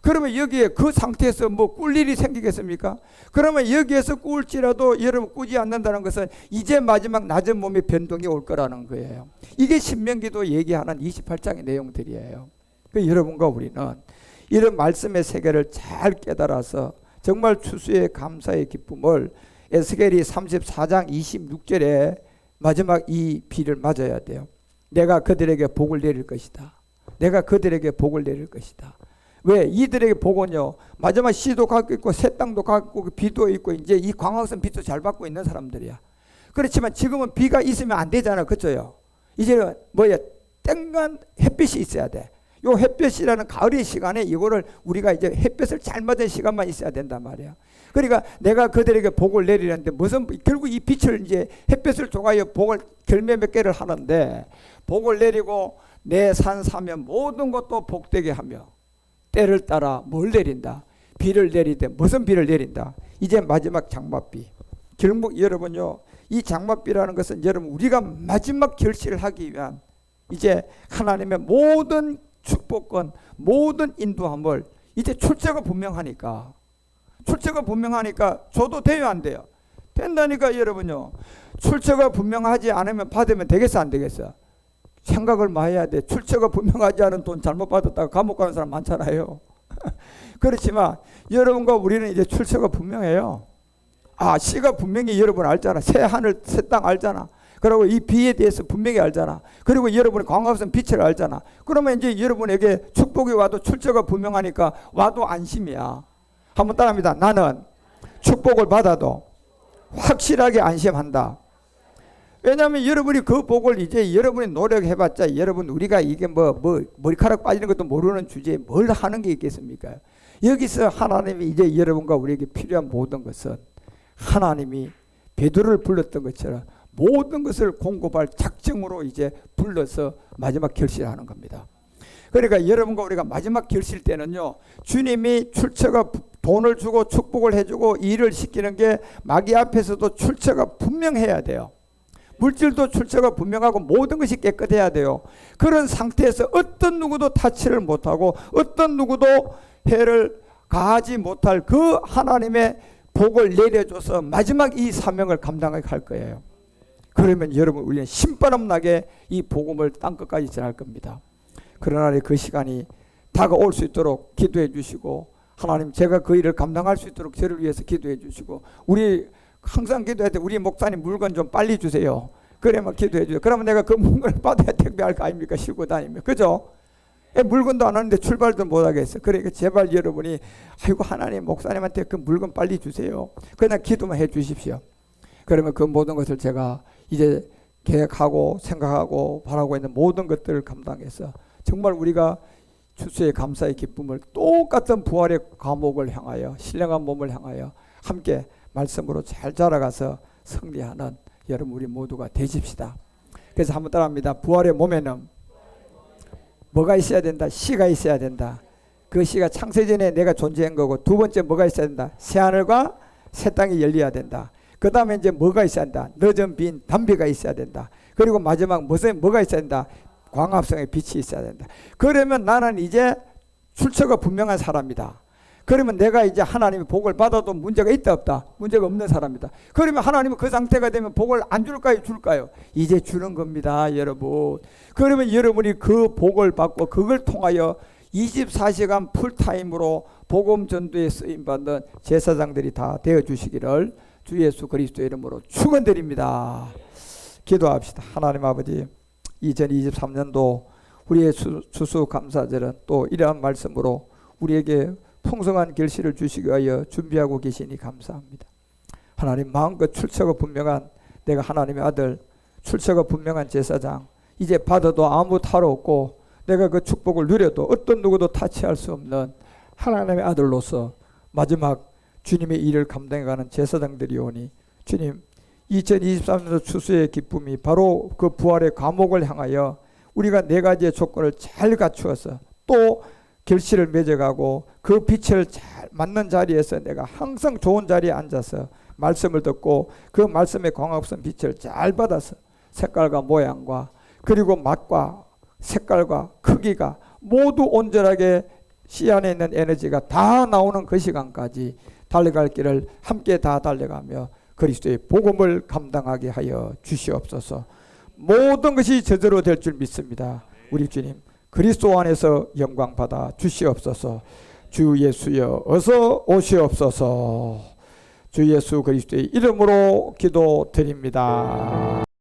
그러면 여기에 그 상태에서 뭐 꿀 일이 생기겠습니까? 그러면 여기에서 꿀지라도 여러분 꾸지 않는다는 것은 이제 마지막 낮은 몸의 변동이 올 거라는 거예요. 이게 신명기도 얘기하는 28장의 내용들이에요. 여러분과 우리는 이런 말씀의 세계를 잘 깨달아서 정말 추수의 감사의 기쁨을 에스겔이 34장 26절에 마지막 이 비를 맞아야 돼요. 내가 그들에게 복을 내릴 것이다. 내가 그들에게 복을 내릴 것이다. 왜? 이들에게 복은요 마지막 씨도 갖고 있고 새 땅도 갖고 있고 비도 있고 이제 이 광합성 빛도 잘 받고 있는 사람들이야. 그렇지만 지금은 비가 있으면 안 되잖아. 그렇죠? 이제는 뭐야? 땡간 햇빛이 있어야 돼. 요 햇볕이라는 가을의 시간에 이거를 우리가 이제 햇볕을 잘 맞은 시간만 있어야 된단 말이야. 그러니까 내가 그들에게 복을 내리는데 무슨 결국 이 빛을 이제 햇볕을 줘가지고 복을 결매 몇 개를 하는데 복을 내리고 내 산 사면 모든 것도 복되게 하며 때를 따라 뭘 내린다? 비를 내리되 무슨 비를 내린다? 이제 마지막 장맛비. 결국 여러분요 이 장맛비라는 것은 여러분 우리가 마지막 결실을 하기 위한 이제 하나님의 모든 축복권 모든 인도함을 이제 출처가 분명하니까 줘도 돼요 안 돼요? 된다니까 여러분요. 출처가 분명하지 않으면 받으면 되겠어 안 되겠어? 생각을 많이 해야 돼. 출처가 분명하지 않은 돈 잘못 받았다가 감옥 가는 사람 많잖아요. 그렇지만 여러분과 우리는 이제 출처가 분명해요. 아 씨가 분명히 여러분 알잖아. 새 하늘 새 땅 알잖아. 그리고 이 비에 대해서 분명히 알잖아. 그리고 여러분이 광합성 빛을 알잖아. 그러면 이제 여러분에게 축복이 와도 출처가 분명하니까 와도 안심이야. 한번 따라합니다. 나는 축복을 받아도 확실하게 안심한다. 왜냐하면 여러분이 그 복을 이제 여러분이 노력해봤자 여러분 우리가 이게 뭐 머리카락 빠지는 것도 모르는 주제에 뭘 하는 게 있겠습니까? 여기서 하나님이 이제 여러분과 우리에게 필요한 모든 것은 하나님이 베드로를 불렀던 것처럼 모든 것을 공급할 작정으로 이제 불러서 마지막 결실하는 겁니다. 그러니까 여러분과 우리가 마지막 결실 때는요 주님이 출처가 돈을 주고 축복을 해주고 일을 시키는 게 마귀 앞에서도 출처가 분명해야 돼요. 물질도 출처가 분명하고 모든 것이 깨끗해야 돼요. 그런 상태에서 어떤 누구도 타치를 못하고 어떤 누구도 해를 가하지 못할 그 하나님의 복을 내려줘서 마지막 이 사명을 감당하게 할 거예요. 그러면 여러분 우리는 신바람 나게 이 복음을 땅끝까지 전할 겁니다. 그러나 그 시간이 다가올 수 있도록 기도해 주시고, 하나님 제가 그 일을 감당할 수 있도록 저를 위해서 기도해 주시고, 우리 항상 기도할 때 우리 목사님 물건 좀 빨리 주세요. 그래만 기도해 주세요. 그러면 내가 그 물건을 받아야 택배할 거 아닙니까? 싣고 다니면. 그죠? 물건도 안 하는데 출발도 못 하겠어. 그러니까 제발 여러분이 아이고 하나님 목사님한테 그 물건 빨리 주세요. 그냥 기도만 해 주십시오. 그러면 그 모든 것을 제가 이제 계획하고 생각하고 바라고 있는 모든 것들을 감당해서 정말 우리가 추수의 감사의 기쁨을 똑같은 부활의 과목을 향하여, 신령한 몸을 향하여 함께 말씀으로 잘 자라가서 승리하는 여러분 우리 모두가 되십시다. 그래서 한번 따라합니다. 부활의 몸에는 뭐가 있어야 된다? 씨가 있어야 된다. 그 씨가 창세전에 내가 존재한 거고, 두 번째 뭐가 있어야 된다? 새하늘과 새 땅이 열려야 된다. 그 다음에 이제 뭐가 있어야 된다? 늦은 빈 담비가 있어야 된다. 그리고 마지막 뭐가 있어야 된다? 광합성의 빛이 있어야 된다. 그러면 나는 이제 출처가 분명한 사람이다. 그러면 내가 이제 하나님의 복을 받아도 문제가 있다 없다? 문제가 없는 사람이다. 그러면 하나님은 그 상태가 되면 복을 안 줄까요? 줄까요? 이제 주는 겁니다, 여러분. 그러면 여러분이 그 복을 받고 그걸 통하여 24시간 풀타임으로 복음 전도에 쓰임받는 제사장들이 다 되어주시기를 주 예수 그리스도의 이름으로 축원드립니다. 기도합시다. 하나님 아버지, 2023년도 우리의 추수감사절은 또 이러한 말씀으로 우리에게 풍성한 결실을 주시기 위하여 준비하고 계시니 감사합니다. 하나님, 마음껏 출처가 분명한 내가 하나님의 아들, 출처가 분명한 제사장, 이제 받아도 아무 탈 없고 내가 그 축복을 누려도 어떤 누구도 타치할 수 없는 하나님의 아들로서 마지막 주님의 일을 감당해가는 제사장들이 오니, 주님 2023년도 추수의 기쁨이 바로 그 부활의 과목을 향하여 우리가 네 가지의 조건을 잘 갖추어서 또 결실을 맺어가고 그 빛을 잘 맞는 자리에서 내가 항상 좋은 자리에 앉아서 말씀을 듣고 그 말씀의 광합성 빛을 잘 받아서 색깔과 모양과 그리고 맛과 색깔과 크기가 모두 온전하게 씨 안에 있는 에너지가 다 나오는 그 시간까지 달려갈 길을 함께 다 달려가며 그리스도의 복음을 감당하게 하여 주시옵소서. 모든 것이 제대로 될 줄 믿습니다. 우리 주님 그리스도 안에서 영광 받아 주시옵소서. 주 예수여 어서 오시옵소서. 주 예수 그리스도의 이름으로 기도드립니다.